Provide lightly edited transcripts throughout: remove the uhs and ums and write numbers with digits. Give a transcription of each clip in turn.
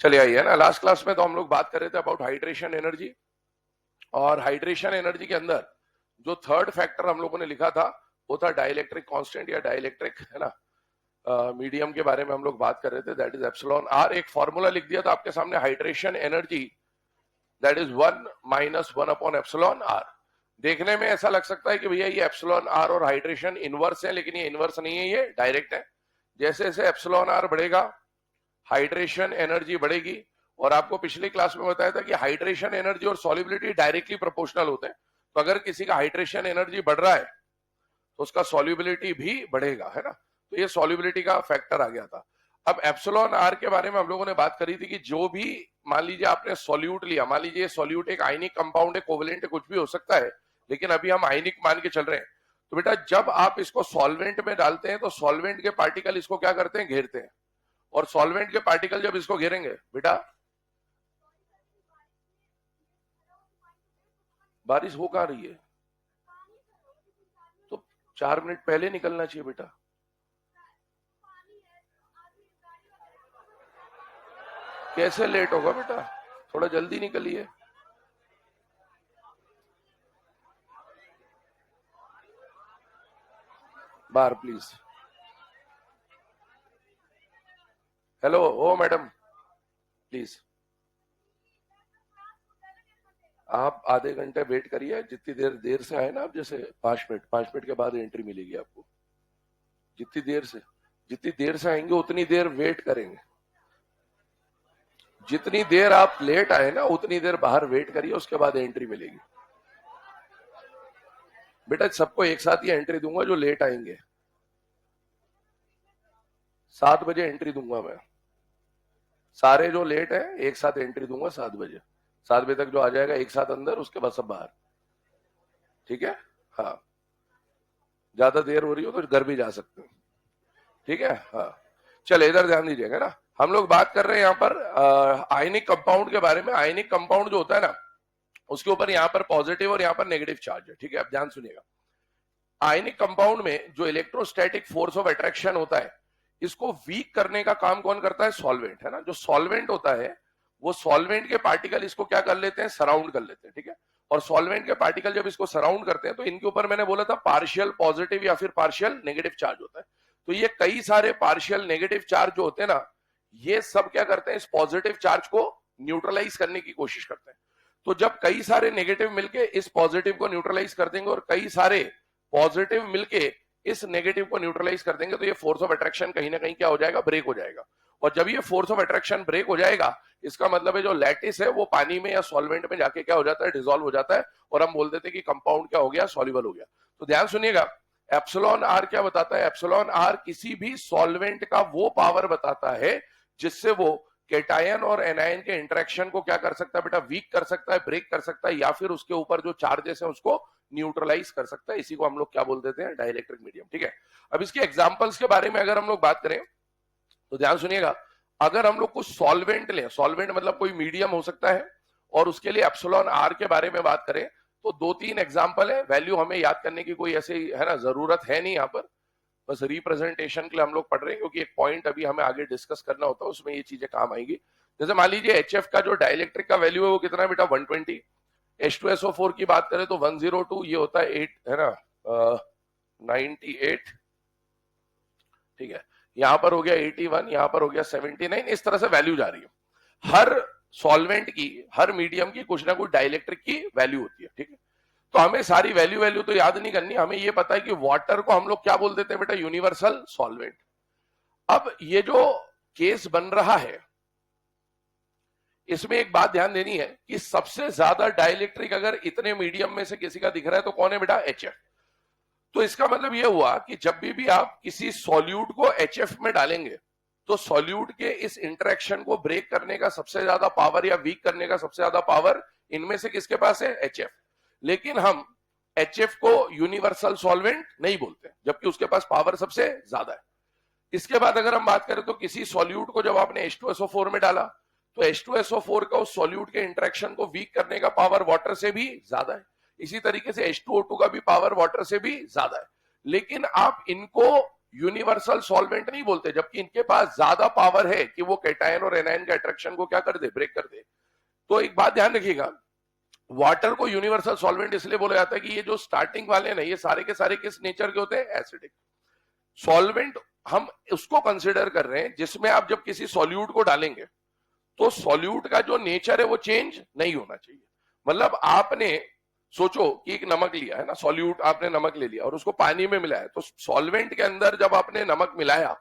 चलिए आइए ना, लास्ट क्लास में तो हम लोग बात कर रहे थे अबाउट हाइड्रेशन एनर्जी, और हाइड्रेशन एनर्जी के अंदर जो थर्ड फैक्टर हम लोगों ने लिखा था वो था डाइलेक्ट्रिक कांस्टेंट या डाइलेक्ट्रिक, है ना, मीडियम के बारे में हम लोग बात कर रहे थे, दैट इज एप्सिलॉन आर। एक फॉर्मूला लिख दिया था आपके सामने, hydration energy that is 1 - 1 upon epsilon R. देखने में ऐसा लग सकता है कि भैया ये एप्सिलॉन आर और हाइड्रेशन इनवर्स है, लेकिन ये इनवर्स नहीं है, ये डायरेक्ट है। जैसे जैसे एप्सिलॉन आर बढ़ेगा हाइड्रेशन एनर्जी बढ़ेगी, और आपको पिछली क्लास में बताया था कि हाइड्रेशन एनर्जी और सॉल्युबिलिटी डायरेक्टली प्रोपोर्शनल होते हैं। तो अगर किसी का हाइड्रेशन एनर्जी बढ़ रहा है तो उसका सॉल्युबिलिटी भी बढ़ेगा, है ना। तो ये सॉल्युबिलिटी का फैक्टर आ गया था। अब एप्सिलॉन आर के बारे में हम लोगों ने बात करी थी कि जो भी मान लीजिए आपने सॉल्यूट लिया, मान लीजिए सॉल्यूट एक आयनिक कंपाउंड है, कोवेलेंट है, कुछ भी हो सकता है, लेकिन अभी हम आयनिक मान के चल रहे हैं। तो बेटा जब आप इसको सॉल्वेंट में डालते हैं तो सॉल्वेंट के पार्टिकल इसको क्या करते हैं, घेरते हैं, और सॉल्वेंट के पार्टिकल जब इसको घेरेंगे, बेटा बारिश हो कहां रही है, तो 4 मिनट पहले निकलना चाहिए बेटा। कैसे लेट होगा बेटा, थोड़ा जल्दी निकलिए। बाहर प्लीज। हेलो ओ मैडम प्लीज, आप आधे घंटे वेट करिए, जितनी देर देर से आए ना आप, जैसे 5 मिनट के बाद एंट्री मिलेगी आपको। जितनी देर से आएंगे उतनी देर वेट करेंगे। जितनी देर आप लेट आए ना उतनी देर बाहर वेट करिए, उसके बाद एंट्री मिलेगी। बेटा सबको एक साथ ही एंट्री दूंगा जो लेट आएंगे। 7 बजे एंट्री दूंगा मैं, सारे जो लेट है एक साथ एंट्री दूंगा 7 बजे। 7 बजे तक जो आ जाएगा एक साथ अंदर, उसके बाद सब बाहर, ठीक है। हाँ, ज्यादा देर हो रही हो तो घर भी जा सकते हैं, ठीक है। हाँ चले, इधर ध्यान दीजिएगा ना, हम लोग बात कर रहे हैं यहाँ पर आयनिक कंपाउंड के बारे में। आयनिक कंपाउंड जो होता है ना, उसके ऊपर यहाँ पर पॉजिटिव और यहाँ पर नेगेटिव चार्ज है, ठीक है। अब ध्यान सुनिएगा, आयनिक कंपाउंड में जो इलेक्ट्रोस्टैटिक फोर्स ऑफ अट्रैक्शन होता है, इसको वीक करने का काम कौन करता है, सॉल्वेंट, है ना। जो सॉल्वेंट होता है वो सॉल्वेंट के पार्टिकल इसको क्या कर लेते हैं, सराउंड कर लेते हैं, ठीक है। और सॉल्वेंट के पार्टिकल जब इसको सराउंड करते हैं तो इनके ऊपर मैंने बोला था पार्शियल पॉजिटिव या फिर पार्शियल नेगेटिव चार्ज होता है। तो ये कई सारे पार्शियल नेगेटिव चार्ज जो होते हैं ना, ये सब क्या करते हैं, इस पॉजिटिव चार्ज को न्यूट्रलाइज करने की कोशिश करते हैं। तो जब कई सारे नेगेटिव मिलके इस पॉजिटिव को न्यूट्रलाइज कर देंगे और कई सारे पॉजिटिव मिलके इस नेगेटिव को न्यूट्रलाइज कर देंगे, तो ये फोर्स ऑफ अट्रैक्शन कहीं ना कहीं क्या हो जाएगा, ब्रेक हो जाएगा। और जब ये फोर्स ऑफ अट्रैक्शन ब्रेक हो जाएगा, इसका मतलब है जो लैटिस है वो पानी में या सॉल्वेंट में जाके क्या हो जाता है, डिसॉल्व हो जाता है, और हम बोल देते हैं कि कंपाउंड क्या हो गया, सॉल्युबल हो गया। तो ध्यान सुनिएगा, एप्सिलॉन आर क्या बताता है, एप्सिलॉन आर किसी भी सॉल्वेंट का वो पावर बताता है जिससे वो केटायन और एनायन के इंटरेक्शन को क्या कर सकता है बेटा, वीक कर सकता है, ब्रेक कर सकता है, या फिर उसके ऊपर जो चार्जेस है उसको न्यूट्रलाइज कर सकता है। इसी को हम लोग क्या बोल देते हैं, डाइलेक्ट्रिक मीडियम, ठीक है। अब इसके एग्जांपल्स के बारे में अगर हम लोग बात करें तो ध्यान सुनिएगा, अगर हम लोग कुछ सॉल्वेंट लें, सॉल्वेंट मतलब कोई मीडियम हो सकता है, और उसके लिए एप्सिलॉन आर के बारे में बात करें तो 2-3 एग्जांपल है। वैल्यू हमें याद करने की कोई ऐसी, है ना, जरूरत है नहीं यहाँ पर, बस रिप्रेजेंटेशन के लिए हम लोग पढ़ रहे हैं, क्योंकि एक पॉइंट अभी हमें आगे डिस्कस करना होता है, उसमें ये चीजें काम आएंगी। जैसे मान लीजिए HF का जो डाइलेक्ट्रिक का वैल्यू है वो कितना है बेटा, 120। H2SO4 की बात करें तो 102, ये होता है 8, है ना, 98, ठीक है। यहां पर हो गया 81, यहां पर हो गया 79, इस तरह से वैल्यू जा रही है। हर सॉल्वेंट की, हर मीडियम की कुछ ना कुछ डाइलेक्ट्रिक की वैल्यू होती है, ठीक है। तो हमें सारी वैल्यू तो याद नहीं करनी, हमें ये पता है कि वाटर को हम लोग क्या बोल देते हैं बेटा, यूनिवर्सल सॉल्वेंट। अब ये जो केस बन रहा है, इसमें एक बात ध्यान देनी है कि सबसे ज्यादा डाइलेक्ट्रिक अगर इतने मीडियम में से किसी का दिख रहा है तो कौन है बेटा, HF। तो इसका मतलब यह हुआ कि जब भी आप किसी सॉल्यूट को HF में डालेंगे तो सॉल्यूट के इस इंटरेक्शन को ब्रेक करने का सबसे ज्यादा पावर या वीक करने का सबसे ज्यादा पावर इनमें से किसके पास है, HF। लेकिन हम HF को यूनिवर्सल सॉल्वेंट नहीं बोलते, जबकि उसके पास पावर सबसे ज्यादा है। इसके बाद अगर हम बात करें तो किसी सॉल्यूट को जब आपने H2SO4 में डाला तो H2SO4 का उस सॉल्यूट के इंटरेक्शन को वीक करने का पावर वाटर से भी ज्यादा है। इसी तरीके से H2O2 का भी पावर वाटर से भी ज्यादा है। लेकिन आप इनको यूनिवर्सल सॉल्वेंट नहीं बोलते, जबकि इनके पास ज्यादा पावर है कि वो कैटायन और एनायन के अट्रैक्शन को क्या कर दे, ब्रेक कर दे। तो एक बात ध्यान रखिएगा, वाटर को यूनिवर्सल सॉल्वेंट इसलिए बोला जाता है कि ये जो स्टार्टिंग वाले ना, ये सारे के सारे किस नेचर के होते हैं, एसिडिक। सॉल्वेंट हम उसको कंसिडर कर रहे हैं जिसमें आप जब किसी सॉल्यूट को डालेंगे तो सॉल्यूट का जो नेचर है वो चेंज नहीं होना चाहिए। मतलब आपने सोचो कि एक नमक लिया है ना, सॉल्यूट आपने नमक ले लिया और उसको पानी में मिलाया, तो सॉल्वेंट के अंदर जब आपने नमक मिलाया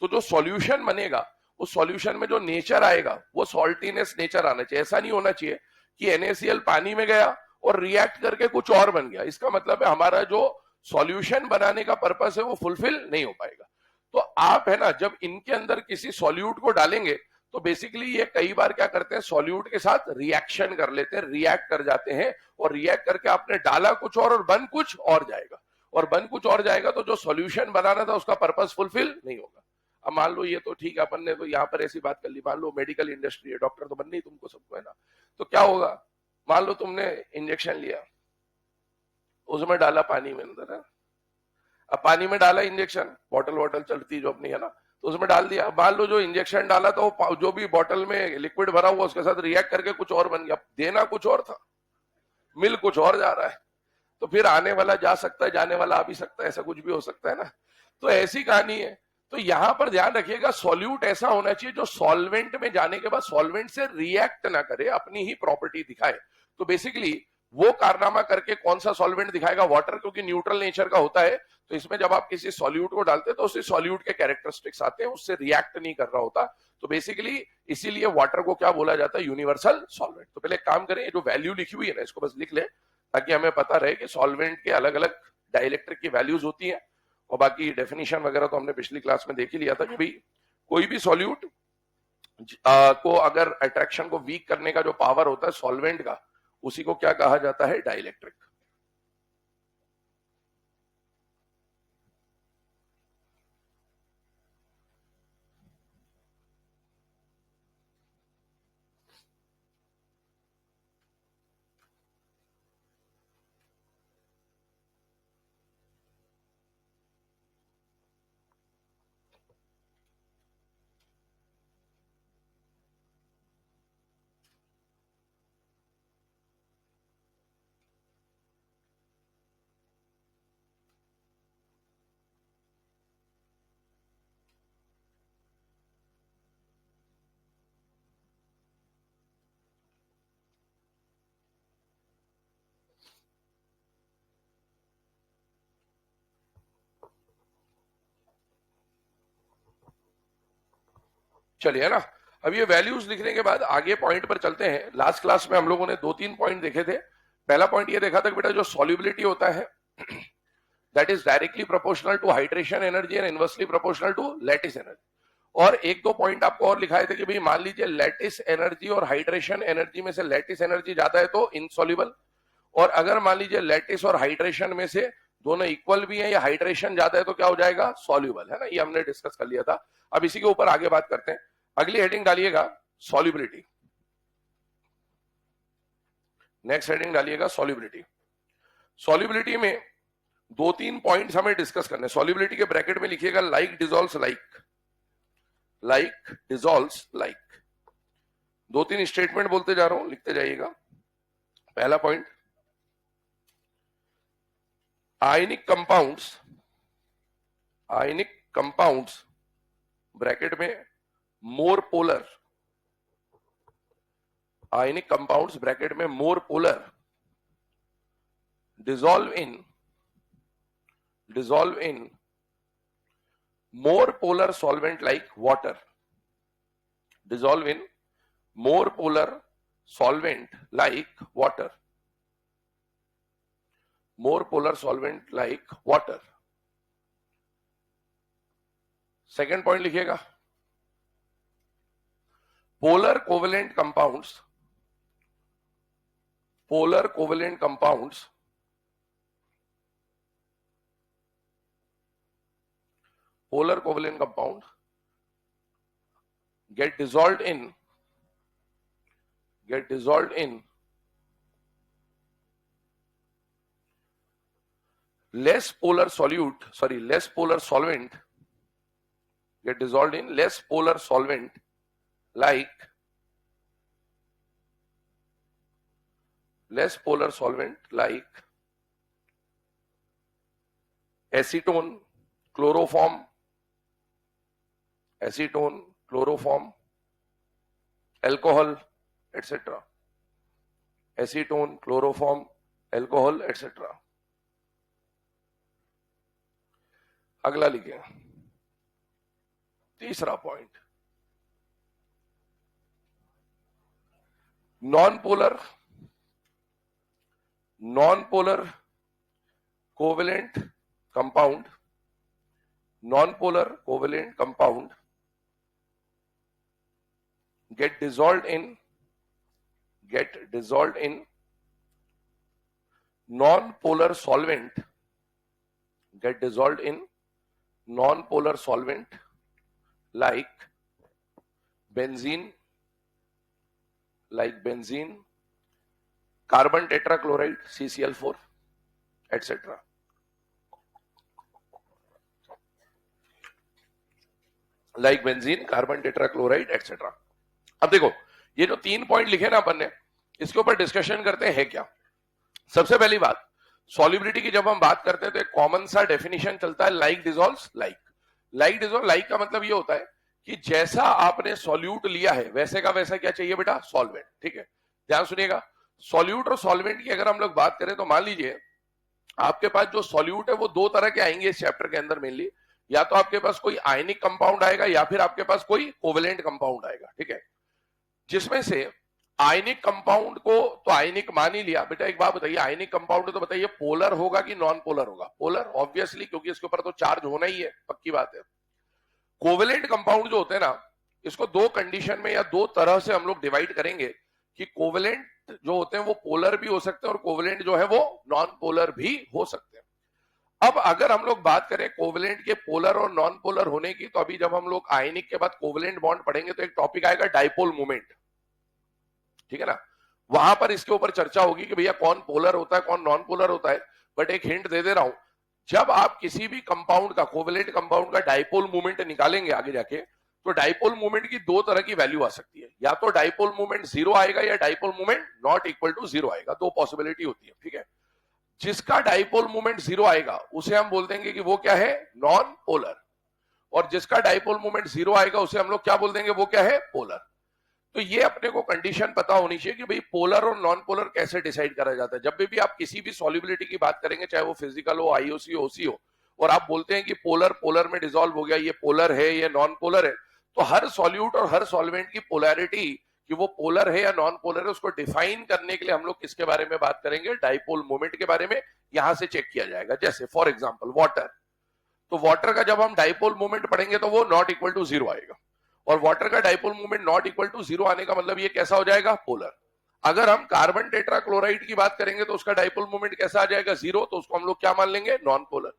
तो जो सॉल्यूशन बनेगा उस सॉल्यूशन में जो नेचर आएगा वो सॉल्टीनेस नेचर आना चाहिए। ऐसा नहीं होना चाहिए कि NaCl पानी में गया और रिएक्ट करके कुछ और बन गया। इसका मतलब है हमारा जो सॉल्यूशन बनाने का पर्पस है वो फुलफिल नहीं हो पाएगा। तो आप है ना, जब इनके अंदर किसी सॉल्यूट को डालेंगे तो बेसिकली ये कई बार क्या करते हैं, सॉल्यूट के साथ रिएक्शन कर लेते हैं, रिएक्ट कर जाते हैं, और रिएक्ट करके आपने डाला कुछ और बन कुछ और जाएगा, और बन कुछ और जाएगा तो जो सॉल्यूशन बनाना था उसका पर्पस फुलफिल नहीं होगा। अब मान लो ये तो ठीक है, अपन ने तो यहाँ पर ऐसी बात कर ली, मान लो मेडिकल इंडस्ट्री है, डॉक्टर तो बननी तुमको सबको है ना, तो क्या होगा, मान लो तुमने इंजेक्शन लिया, उसमें डाला पानी में अंदर है, अब पानी में डाला इंजेक्शन, बॉटल वॉटल चलती जो अपनी है ना, तो उसमें डाल दिया। मान लो जो इंजेक्शन डाला तो जो भी बॉटल में लिक्विड भरा हुआ उसके साथ रिएक्ट करके कुछ और बन गया, देना कुछ और था, मिल कुछ और जा रहा है, तो फिर आने वाला जा सकता है, जाने वाला आ भी सकता है, ऐसा कुछ भी हो सकता है ना। तो ऐसी कहानी है। तो यहां पर ध्यान रखिएगा, सॉल्यूट ऐसा होना चाहिए जो सॉल्वेंट में जाने के बाद सॉल्वेंट से रिएक्ट ना करे, अपनी ही प्रॉपर्टी दिखाए। तो बेसिकली वो कारनामा करके कौन सा सॉल्वेंट दिखाएगा, वाटर, क्योंकि न्यूट्रल नेचर का होता है। तो इसमें जब आप किसी सॉल्यूट को डालते हैं तो उसी सॉल्यूट के कैरेक्टरिस्टिक्स आते हैं, उससे रिएक्ट नहीं कर रहा होता। तो बेसिकली इसीलिए वाटर को क्या बोला जाता है, यूनिवर्सल सॉल्वेंट। तो पहले एक काम करें, जो वैल्यू लिखी हुई है ना इसको बस लिख ले, ताकि हमें पता रहे कि सॉल्वेंट के अलग अलग डाइलेक्ट्रिक की वैल्यूज होती है। और बाकी डेफिनेशन वगैरह तो हमने पिछली क्लास में देख ही लिया था कि भाई कोई भी सॉल्यूट को अगर अट्रैक्शन को वीक करने का जो पावर होता है सॉल्वेंट का, उसी को क्या कहा जाता है, डाइलेक्ट्रिक। चलिए ना, अब ये वैल्यूज लिखने के बाद आगे पॉइंट पर चलते हैं। लास्ट क्लास में हम लोगों ने 2-3 पॉइंट देखे थे। पहला पॉइंट ये देखा था कि बेटा जो सॉल्युबिलिटी होता है that is directly proportional to hydration energy and inversely proportional to lattice energy. और एक दो पॉइंट आपको और लिखाए थे कि भाई मान लीजिए लैटिस एनर्जी और हाइड्रेशन एनर्जी में से लैटिस एनर्जी ज्यादा है तो इनसॉल्युबल, और अगर मान लीजिए लैटिस और हाइड्रेशन में से दोनों इक्वल भी है या हाइड्रेशन ज्यादा है तो क्या हो जाएगा, सॉल्युबल, है ना। ये हमने डिस्कस कर लिया था। अब इसी के ऊपर आगे बात करते हैं। अगली हेडिंग डालिएगा सॉल्युबिलिटी, नेक्स्ट हेडिंग डालिएगा सॉल्युबिलिटी। सॉल्युबिलिटी में 2-3 पॉइंट्स हमें डिस्कस करने। सॉल्युबिलिटी के ब्रैकेट में लिखिएगा like dissolves like, like dissolves like. 2-3 statement बोलते जा रहा हूं, लिखते जाइएगा। पहला point, ionic compounds, ionic compounds bracket में more polar, ionic compounds bracket में more polar dissolve in more polar solvent like water, dissolve in more polar solvent like water, more polar solvent like water। Second point लिखिएगा polar covalent compounds, polar covalent compounds polar covalent compound get dissolved in less polar solvent get dissolved in less polar solvent like acetone, chloroform, alcohol, etc. Acetone, chloroform, alcohol, etc. अगला लिखें, तीसरा point, non-polar covalent compound get dissolved in non-polar solvent like benzene, carbon tetrachloride CCl4, etc. Like benzene, carbon tetrachloride etcetera. अब देखो ये जो 3 point लिखे ना अपन ने, इसके ऊपर डिस्कशन करते हैं क्या. सबसे पहली बात, सॉल्युबिलिटी की जब हम बात करते हैं तो एक कॉमन सा डेफिनेशन चलता है, लाइक डिसॉल्व्स लाइक. लाइक का मतलब ये होता है कि जैसा आपने सॉल्यूट लिया है वैसे का वैसा क्या चाहिए बेटा, सॉल्वेंट. ठीक है, ध्यान सुनिएगा. सॉल्यूट और सॉल्वेंट की अगर हम लोग बात करें तो मान लीजिए आपके पास जो सॉल्यूट है वो दो तरह के आएंगे इस चैप्टर के अंदर मेनली. या तो आपके पास कोई आयनिक कंपाउंड आएगा या फिर आपके पास कोई कोवेलेंट कंपाउंड आएगा. ठीक है, जिसमें से आयनिक कंपाउंड को तो आयनिक मान ही लिया. बेटा एक बात बताइए, आयनिक कंपाउंड तो बताइए पोलर होगा कि नॉन पोलर होगा? पोलर ऑब्वियसली, क्योंकि इसके ऊपर तो चार्ज होना ही है, पक्की बात है. कोवेलेंट कंपाउंड जो होते हैं ना, इसको दो कंडीशन में या दो तरह से हम लोग डिवाइड करेंगे कि कोवेलेंट जो होते हैं वो पोलर भी हो सकते हैं और कोवेलेंट जो है वो नॉन पोलर भी हो सकते हैं. अब अगर हम लोग बात करें कोवेलेंट के पोलर और नॉन पोलर होने की, तो अभी जब हम लोग आयनिक के बाद कोवेलेंट बॉन्ड पढ़ेंगे तो एक टॉपिक आएगा डाइपोल मोमेंट. ठीक है ना, वहां पर इसके ऊपर चर्चा होगी कि भैया कौन पोलर होता है कौन नॉन पोलर होता है. बट एक हिंट दे दे रहा हूं, जब आप किसी भी कंपाउंड का, कोवेलेंट कंपाउंड का डाइपोल मोमेंट निकालेंगे आगे जाके, तो डाइपोल मोमेंट की दो तरह की वैल्यू आ सकती है. या तो डाइपोल मोमेंट 0 आएगा या dipole moment not equal to 0 आएगा. दो पॉसिबिलिटी होती है. ठीक है, जिसका डाइपोल मोमेंट 0 आएगा उसे हम बोल देंगे कि वो क्या है, नॉन पोलर. और जिसका डाइपोल मोमेंट 0 आएगा उसे हम लोग क्या बोल देंगे, वो क्या है, पोलर. तो ये अपने को कंडीशन पता होनी चाहिए कि भाई पोलर और नॉन पोलर कैसे डिसाइड करा जाता है. जब भी आप किसी भी सॉल्युबिलिटी की बात करेंगे, चाहे वो फिजिकल हो, आईओसी हो, ओसी हो, और आप बोलते हैं कि पोलर में डिसॉल्व हो गया, ये पोलर है, ये नॉन पोलर है, तो हर सॉल्यूट और हर सॉल्वेंट की पोलैरिटी कि वो पोलर है या नॉन पोलर है उसको डिफाइन करने के लिए हम लोग किसके बारे में बात करेंगे, डाइपोल मोमेंट के बारे में. यहां से चेक किया जाएगा. जैसे फॉर एग्जांपल वाटर, तो वाटर का जब हम डाइपोल मोमेंट पढ़ेंगे तो वो नॉट इक्वल टू 0 आएगा. और वाटर का dipole moment not equal to 0 आने का मतलब ये कैसा हो जाएगा, पोलर. अगर हम कार्बन टेट्राक्लोराइड की बात करेंगे तो उसका डाइपोल मोमेंट कैसा आ जाएगा, 0, तो उसको हम लोग क्या मान लेंगे, नॉन पोलर.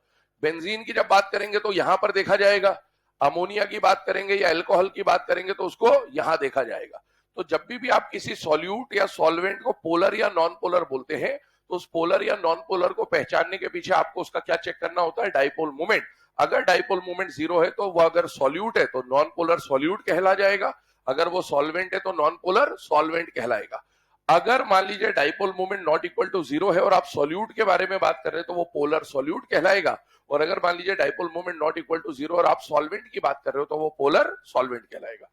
बेंजीन की जब बात करेंगे तो यहां पर देखा जाएगा. अमोनिया की बात करेंगे या अल्कोहल की बात करेंगे तो उसको यहां देखा जाएगा. तो जब भी आप किसी सॉल्यूट या सॉल्वेंट को पोलर या नॉन पोलर बोलते हैं तो उस पोलर या नॉन पोलर को पहचानने के पीछे आपको उसका क्या चेक करना होता है, डाइपोल मोमेंट. अगर डाइपोल मोमेंट 0 है तो वो अगर सॉल्यूट है तो नॉन पोलर सॉल्यूट कहला जाएगा. अगर वो सॉल्वेंट है तो नॉन पोलर सॉल्वेंट कहलाएगा. अगर मान लीजिए dipole moment not equal to 0 है और आप सॉल्यूट के बारे में बात कर रहे हैं तो वो पोलर सॉल्यूट कहलाएगा. और अगर मान लीजिए dipole moment not equal to 0 और आप सॉल्वेंट की बात कर रहे हो तो वो पोलर सॉल्वेंट कहलाएगा.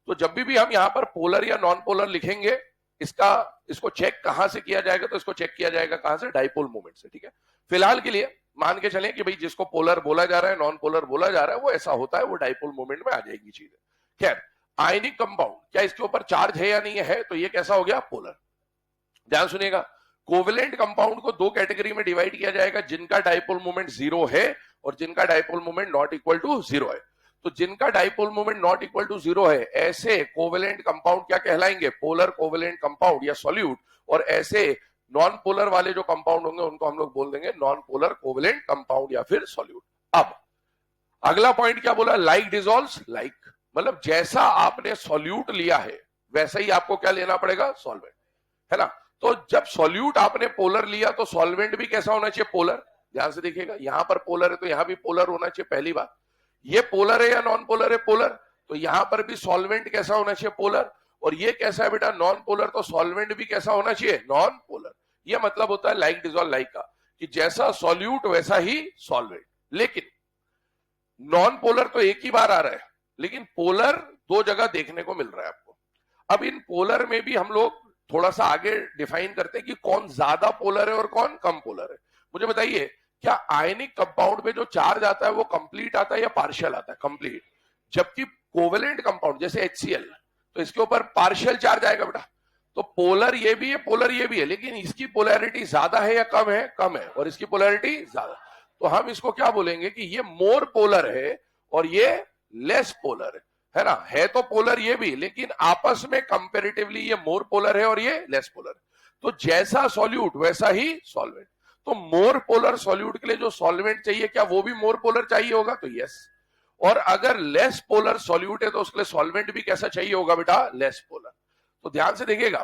तो जब भी हम यहाँ पर पोलर या नॉन पोलर लिखेंगे, इसको चेक कहां से किया जाएगा, तो इसको चेक किया जाएगा कहां से, डाइपोल मोमेंट से. ठीक है, फिलहाल के लिए मान के चलें कि भाई जिसको पोलर बोला जा रहा है, नॉन पोलर बोला जा रहा है, वो ऐसा होता है, वो डाइपोल मोमेंट में आ जाएगी चीजें. खैर, आयनिक कंपाउंड क्या इसके ऊपर चार्ज है या नहीं है, तो ये कैसा हो गया, पोलर. ध्यान सुनिएगा, कोवेलेंट कंपाउंड को दो कैटेगरी में डिवाइड किया जाएगा, जिनका डाइपोल मोमेंट 0 है और जिनका dipole moment not equal to 0 है. तो जिनका dipole moment not equal to 0 है, ऐसे कोवेलेंट कंपाउंड क्या कहलाएंगे, पोलर कोवेलेंट कंपाउंड या सॉल्यूट. और ऐसे नॉन पोलर वाले जो कंपाउंड होंगे उनको हम लोग बोल देंगे नॉन पोलर कोवेलेंट कंपाउंड या फिर सॉल्यूट. अब अगला पॉइंट क्या बोला, लाइक डिसॉल्व्स लाइक. मतलब जैसा आपने सॉल्यूट लिया है वैसा ही आपको क्या लेना पड़ेगा, सॉल्वेंट, है ना. तो जब सॉल्यूट आपने पोलर लिया तो सॉल्वेंट भी कैसा होना चाहिए, पोलर. ध्यान से देखिएगा, यहां पर पोलर है तो यहां भी पोलर होना चाहिए, पहली बात. ये पोलर है या नॉन पोलर है? पोलर। तो यहां पर भी सॉल्वेंट कैसा होना चाहिए? पोलर। और ये कैसा है बेटा? Non polar. तो सॉल्वेंट भी कैसा होना चाहिए? Non polar. ये मतलब होता है लाइक डिजॉल्व लाइक का, कि जैसा सॉल्यूट वैसा ही सॉल्वेंट। लेकिन नॉन पोलर तो एक ही बार आ रहा है, लेकिन पोलर दो जगह देखने को मिल रहा है आपको। अब इन पोलर में भी हम लोग थोड़ा सा आगे डिफाइन करते हैं कि कौन ज्यादा पोलर है और कौन कम पोलर है। मुझे बताइए, क्या आयनिक कंपाउंड पे जो चार्ज आता है वो कंप्लीट आता है या पार्शियल आता है? कंप्लीट। जबकि कोवेलेंट कंपाउंड जैसे HCl, तो इसके ऊपर पार्शियल चार्ज आएगा बेटा। तो पोलर ये भी है, पोलर ये भी है, लेकिन इसकी पोलैरिटी ज्यादा है या कम है? कम है। और इसकी पोलैरिटी ज्यादा। तो हम इसको क्या बोलेंगे कि ये मोर पोलर है और ये लेस पोलर है ना? है तो पोलर ये भी, लेकिन आपस में कंपेरेटिवली ये मोर पोलर है और ये लेस पोलर। तो जैसा सॉल्यूट वैसा ही सॉल्वेंट। तो मोर पोलर सॉल्यूट के लिए जो सॉल्वेंट चाहिए, क्या वो भी मोर पोलर चाहिए होगा? तो यस। और अगर लेस पोलर सॉल्यूट है तो उसके लिए सॉल्वेंट भी कैसा चाहिए होगा बेटा? Less polar. तो ध्यान से देखिएगा,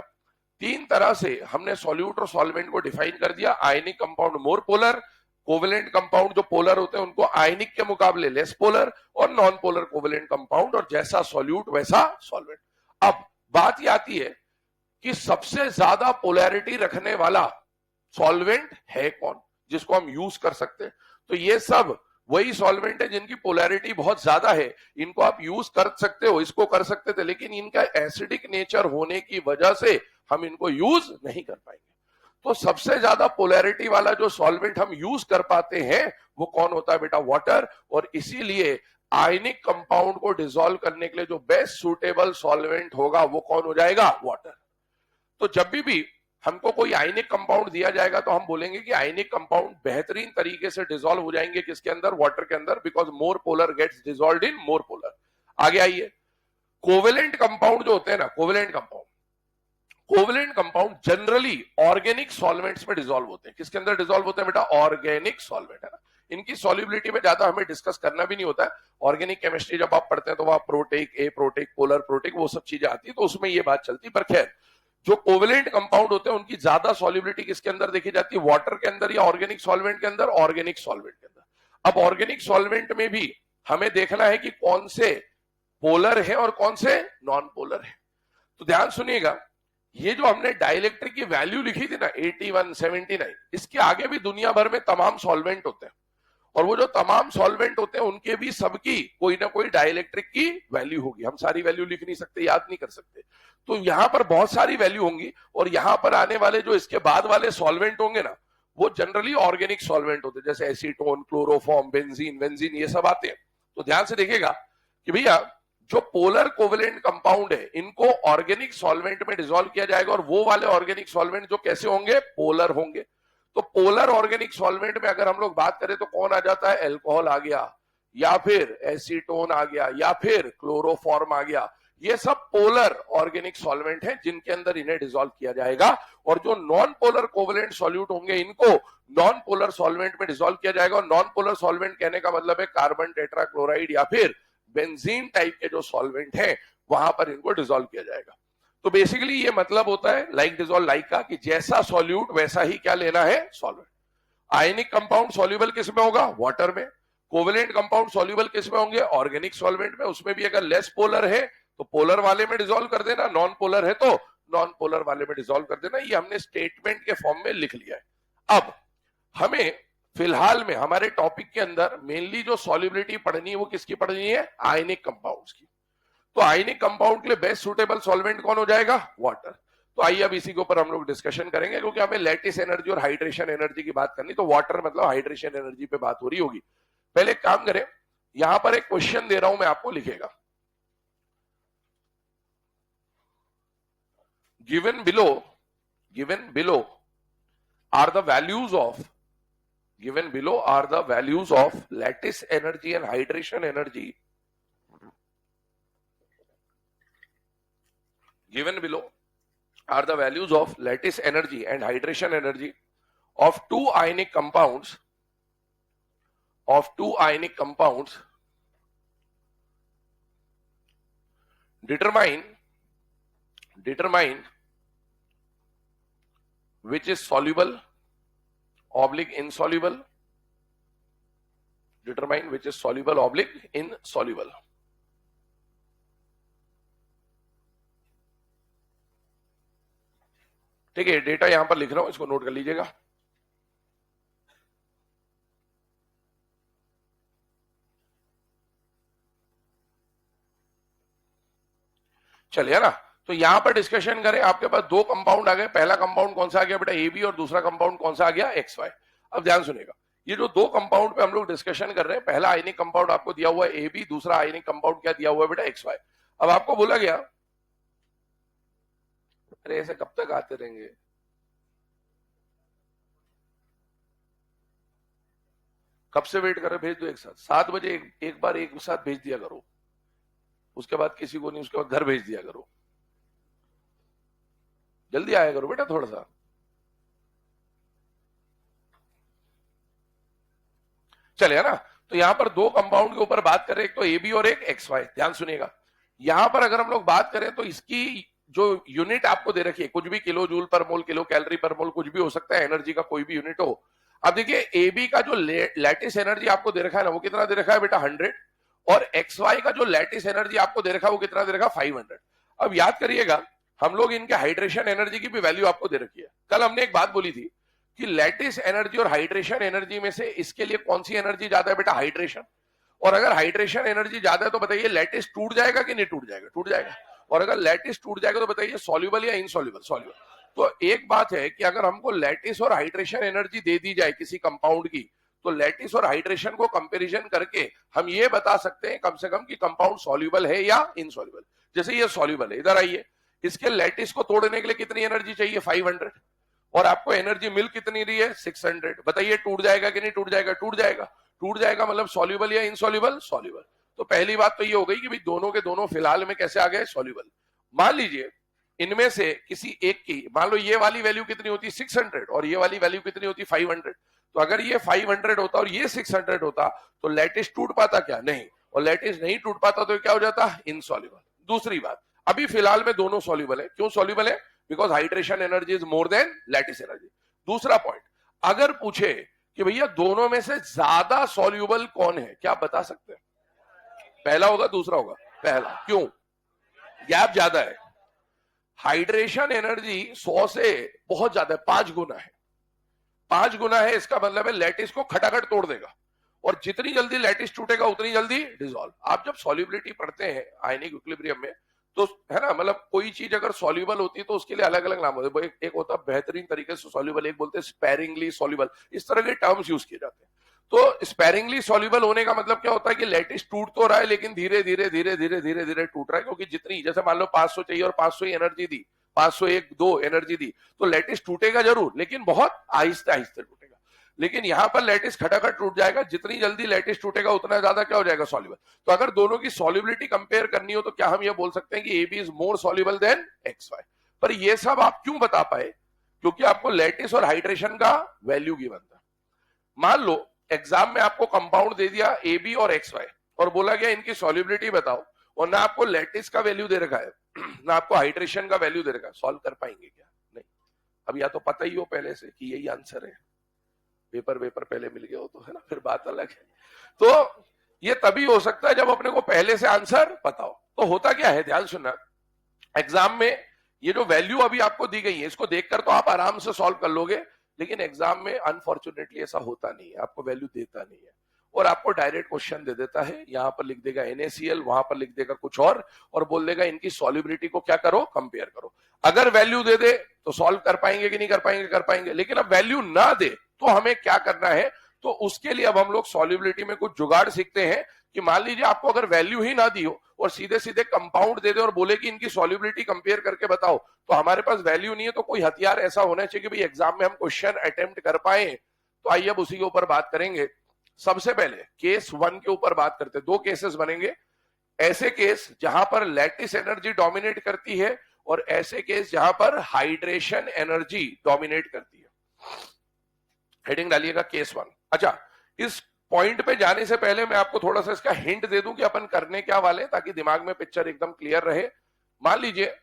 तीन तरह से हमने सॉल्यूट और सॉल्वेंट को डिफाइन कर दिया। Ionic compound more polar, covalent compound जो पोलर होते हैं उनको आयनिक के मुकाबले लेस पोलर, और नॉन पोलर कोवेलेंट कंपाउंड, और जैसा सॉल्यूट वैसा सॉल्वेंट। अब बात यह आती है कि सबसे ज्यादा पोलैरिटी रखने वाला सॉल्वेंट है कौन जिसको हम यूज कर सकते हैं? तो ये सब वही सॉल्वेंट है जिनकी पोलैरिटी बहुत ज्यादा है। इनको आप यूज कर सकते हो, इसको कर सकते थे, लेकिन इनका एसिडिक नेचर होने की वजह से हम इनको यूज नहीं कर पाएंगे। तो सबसे ज्यादा पोलैरिटी वाला जो सॉल्वेंट हम यूज कर पाते हैं वो कौन होता है बेटा? वाटर। और इसीलिए आयनिक कंपाउंड को डिसॉल्व करने के लिए जो बेस्ट सुटेबल सॉल्वेंट होगा वो कौन हो जाएगा? वाटर। तो जब भी हमको कोई आयनिक कंपाउंड दिया जाएगा तो हम बोलेंगे कि आयनिक कंपाउंड बेहतरीन तरीके से डिसॉल्व हो जाएंगे किसके अंदर? वाटर के अंदर, because more polar gets dissolved in more polar. आगे आइए, कोवेलेंट कंपाउंड जो होते हैं ना, covalent compound generally organic solvents में डिसॉल्व होते हैं। किसके अंदर डिसॉल्व होते हैं बेटा? ऑर्गेनिक सॉल्वेंट, है ना। इनकी सॉल्युबिलिटी में ज्यादा हमें डिस्कस करना भी नहीं होता है। ऑर्गेनिक केमिस्ट्री जब आप पढ़ते हैं तो वहां प्रोटिक, ए प्रोटिक, पोलर प्रोटिक, वो सब चीजें आती है, तो उसमें ये बात चलती है। पर खैर, जो कोवेलेंट कंपाउंड होते हैं उनकी ज्यादा सॉल्युबिलिटी किसके अंदर देखी जाती है? वाटर के अंदर या ऑर्गेनिक सॉल्वेंट के अंदर? ऑर्गेनिक सॉल्वेंट के अंदर। अब ऑर्गेनिक सॉल्वेंट में भी हमें देखना है कि कौन से पोलर है और कौन से नॉन पोलर है। तो ध्यान सुनिएगा, ये जो हमने डाइलेक्ट्रिक की वैल्यू लिखी थी ना 81, 79, इसके आगे भी दुनिया भर में तमाम सॉल्वेंट होते हैं, और वो जो तमाम सॉल्वेंट होते हैं उनके भी सबकी कोई ना कोई डाइलेक्ट्रिक की वैल्यू होगी। हम सारी वैल्यू लिख नहीं सकते, याद नहीं कर सकते। तो यहां पर बहुत सारी वैल्यू होंगी, और यहां पर आने वाले जो इसके बाद वाले सॉल्वेंट होंगे ना, वो जनरली ऑर्गेनिक सॉल्वेंट होते हैं, जैसे एसीटोन, क्लोरोफॉर्म, बेंजीन, वेंजीन, ये सब आते हैं। तो ध्यान से देखिएगा कि भैया जो पोलर कोवेलेंट कंपाउंड है इनको ऑर्गेनिक सॉल्वेंट में डिसॉल्व किया जाएगा, और वो वाले ऑर्गेनिक सॉल्वेंट जो कैसे होंगे? पोलर होंगे। तो पोलर ऑर्गेनिक सॉल्वेंट में अगर हम लोग बात करें तो कौन आ जाता है? अल्कोहल आ गया, या फिर एसीटोन आ गया, या फिर क्लोरोफॉर्म आ गया। ये सब पोलर ऑर्गेनिक सॉल्वेंट हैं जिनके अंदर इन्हें डिसॉल्व किया जाएगा। और जो नॉन पोलर कोवेलेंट सॉल्यूट होंगे इनको नॉन पोलर सॉल्वेंट में डिसॉल्व किया जाएगा। और नॉन पोलर सॉल्वेंट कहने का मतलब है कार्बन टेट्राक्लोराइड या फिर बेंजीन टाइप के जो सॉल्वेंट हैं वहां पर इनको डिसॉल्व किया जाएगा। तो बेसिकली ये मतलब होता है लाइक डिसॉल्व लाइक का, कि जैसा सॉल्यूट वैसा ही क्या लेना है? सॉल्वेंट। आयनिक कंपाउंड सॉल्युबल किस में होगा? वाटर में। कोवेलेंट कंपाउंड सॉल्युबल किस में होंगे? ऑर्गेनिक सॉल्वेंट में। उसमें भी अगर लेस पोलर है तो पोलर वाले में डिसॉल्व कर देना, नॉन पोलर है तो नॉन पोलर वाले में डिसॉल्व कर देना। ये हमने स्टेटमेंट के फॉर्म में लिख लिया है। अब हमें फिलहाल में हमारे टॉपिक के अंदर मेनली जो सॉल्युबिलिटी पढ़नी है वो किसकी पढ़नी है? आयनिक कंपाउंड्स की। तो आयनिक कंपाउंड के लिए बेस्ट सुटेबल सॉल्वेंट कौन हो जाएगा? वाटर। तो आइए अब इसी के ऊपर हम लोग डिस्कशन करेंगे, क्योंकि हमें लैटिस एनर्जी और हाइड्रेशन एनर्जी की बात करनी, तो वाटर मतलब हाइड्रेशन एनर्जी पे बात हो रही होगी। पहले एक काम करें, यहां पर एक क्वेश्चन दे रहा हूं मैं आपको, लिखेगा given below are the values of lattice energy and hydration energy. Given below are the values of lattice energy and hydration energy of two ionic compounds determine which is soluble / insoluble, determine which is soluble oblique insoluble. ठीक है, data यहां पर लिख रहा हूं, इसको note कर लीजिएगा। चलिए ना, तो यहां पर डिस्कशन करें। आपके पास दो कंपाउंड आ गए। पहला कंपाउंड कौन सा आ गया बेटा, AB, और दूसरा कंपाउंड कौन सा आ गया, XY। अब ध्यान सुनेगा, ये जो दो कंपाउंड पे हम लोग डिस्कशन कर रहे हैं, पहला आयनिक कंपाउंड आपको दिया हुआ है AB, दूसरा आयनिक कंपाउंड क्या दिया हुआ है बेटा, XY। अब आपको बोला गया, अरे ऐसे कब तक आते रहेंगे, कब से वेट कर रहे, भेज दो एक साथ 7 बजे एक बार एक साथ भेज दिया करो, उसके बाद किसी को नहीं, उसके बाद घर भेज दिया करो, जल्दी आया करो बेटा थोड़ा सा। चलिए ना, तो यहां पर दो कंपाउंड के ऊपर बात करें, एक तो AB और एक XY। ध्यान सुनिएगा, यहां पर अगर हम लोग बात करें तो इसकी जो यूनिट आपको दे रखी है, कुछ भी किलो जूल पर मोल, किलो कैलोरी पर मोल, कुछ भी हो सकता है, एनर्जी का कोई भी यूनिट हो। अब देखिए, AB का जो लैटिस एनर्जी आपको दे रखा है ना, वो कितना दे रखा है बेटा, 100। और XY का जो लैटिस एनर्जी आपको दे रखा है, वो कितना दे रखा है, 500। अब याद करिएगा, हम लोग इनके हाइड्रेशन एनर्जी की भी वैल्यू आपको दे रखी है। कल हमने एक बात बोली थी कि लैटिस एनर्जी और हाइड्रेशन एनर्जी में से इसके लिए कौन सी एनर्जी ज्यादा है बेटा, हाइड्रेशन। और अगर हाइड्रेशन एनर्जी ज्यादा है तो बताइए लैटिस टूट जाएगा कि नहीं टूट जाएगा, टूट जाएगा। और अगर लैटिस टूट जाएगा तो बताइए सॉल्युबल या इनसॉल्युबल, सॉल्युबल। तो एक बात है कि अगर हमको लैटिस और हाइड्रेशन एनर्जी दे दी जाए किसी कंपाउंड की, तो लैटिस और हाइड्रेशन को कंपैरिजन करके हम ये बता सकते हैं कम से कम कि कंपाउंड सॉल्युबल है या इनसॉल्युबल। जैसे ये सॉल्युबल है, इधर आइए, इसके लैटिस को तोड़ने के लिए कितनी एनर्जी चाहिए, 500, और आपको एनर्जी मिल कितनी रही है, 600। बताइए टूट जाएगा कि नहीं टूट जाएगा, टूट जाएगा। टूट जाएगा मतलब सॉल्युबल या इनसॉल्युबल, सॉल्युबल। तो पहली बात तो ये हो गई कि भाई दोनों के दोनों फिलहाल में कैसे आ गए, सॉल्युबल। मान लीजिए इनमें से किसी एक की, मान लो ये वाली वैल्यू कितनी होती, 600, और ये वाली वैल्यू कितनी होती, 500। तो अगर ये 500 होता और ये 600 होता तो लैटिस टूट पाता क्या, नहीं। और लैटिस नहीं टूट पाता तो क्या हो जाता, इनसॉल्युबल। दूसरी बात, अभी फिलहाल में दोनों सॉल्युबल है। क्यों सॉल्युबल है, because hydration energy is more than lattice energy. दूसरा पॉइंट, अगर पूछे कि भैया दोनों में से ज्यादा सॉल्युबल कौन है, क्या आप बता सकते हैं, पहला होगा दूसरा होगा, पहला। क्यों, गैप ज्यादा है। हाइड्रेशन एनर्जी 100 से बहुत ज्यादा है, 5 गुना है, 5 गुना है। इसका मतलब है लैटिस को खटाखट तोड़ देगा, और जितनी जल्दी लैटिस टूटेगा उतनी जल्दी डिसॉल्व। आप जब सॉल्युबिलिटी पढ़ते हैं आयनिक इक्विलिब्रियम में, तो है ना, मतलब कोई चीज अगर सॉल्युबल होती है तो उसके लिए अलग अलग नाम होते हैं। एक होता है बेहतरीन तरीके से सॉल्युबल, एक बोलते हैं स्पेरिंगली सॉल्युबल, इस तरह के टर्म्स यूज किए जाते हैं। तो स्पेरिंगली सॉल्युबल होने का मतलब क्या होता है कि लैटिस टूट तो रहा है लेकिन धीरे धीरे धीरे धीरे धीरे धीरे टूट रहा है, क्योंकि जितनी, जैसे मान लो 500 चाहिए और 500 ही एनर्जी दी, 501 2 एनर्जी दी, तो लैटिस टूटेगा जरूर लेकिन बहुत आहिस्ते आहिस्ते टूटेगा। लेकिन यहां पर लैटिस खटाखट टूट जाएगा, जितनी जल्दी लैटिस टूटेगा उतना ज्यादा क्या हो जाएगा, सॉल्युबल। तो अगर दोनों की सॉल्युबिलिटी कंपेयर करनी हो तो क्या हम ये बोल सकते हैं कि AB is more soluble than XY। पर ये सब आप क्यों बता पाए, क्योंकि आपको लैटिस और हाइड्रेशन का वैल्यू गिवन था। मान लो एग्जाम में आपको कंपाउंड दे दिया AB और XY और बोला गया इनकी सॉल्युबिलिटी बताओ, और ना आपको लैटिस का वैल्यू दे रखा है ना आपको हाइड्रेशन का वैल्यू दे रखा है, सॉल्व कर पाएंगे क्या, नहीं। अब या तो पता ही हो पहले से कि यही आंसर है, पेपर पहले मिल गया हो तो, है ना, फिर बात अलग है। तो ये तभी हो सकता है जब अपने को पहले से आंसर पता हो। तो होता क्या है, ध्यान सुनना, एग्जाम में ये जो वैल्यू अभी आपको दी गई है इसको देखकर तो आप आराम से सॉल्व कर लोगे, लेकिन एग्जाम में अनफॉर्चुनेटली ऐसा होता नहीं है, आपको वैल्यू देता नहीं है और आपको डायरेक्ट क्वेश्चन दे देता है। यहां पर लिख देगा NaCl, वहां पर लिख देगा कुछ और बोल देगा इनकी सॉल्युबिलिटी को क्या करो, कंपेयर करो। अगर वैल्यू दे दे तो सॉल्व कर पाएंगे कि नहीं कर पाएंगे, कर पाएंगे। लेकिन अब वैल्यू ना दे तो हमें क्या करना है, तो उसके लिए अब हम लोग सॉल्युबिलिटी में कुछ जुगाड़ सीखते हैं कि मान लीजिए आपको अगर वैल्यू ही ना दी हो और सीधे सीधे कंपाउंड दे दे और बोले कि इनकी सॉल्युबिलिटी कंपेयर करके बताओ, तो हमारे पास वैल्यू नहीं है। तो कोई हथियार ऐसा होना चाहिए कि भाई एग्जाम में हम क्वेश्चन अटेम्प्ट कर पाए। तो आइए अब उसी के ऊपर बात करेंगे। सबसे पहले केस 1 के ऊपर बात करते हैं। 2 केसेस बनेंगे, ऐसे केस जहां पर लैटिस एनर्जी डोमिनेट करती है और ऐसे केस जहां पर हाइड्रेशन एनर्जी डोमिनेट करती है। हेडिंग डालिएगा केस 1। अच्छा, इस पॉइंट पे जाने से पहले मैं आपको थोड़ा सा इसका हिंट दे दूं कि अपन करने क्या वाले, ताकि दिमाग में पिक्चर एकदम क्लियर रहे। मान लीजिए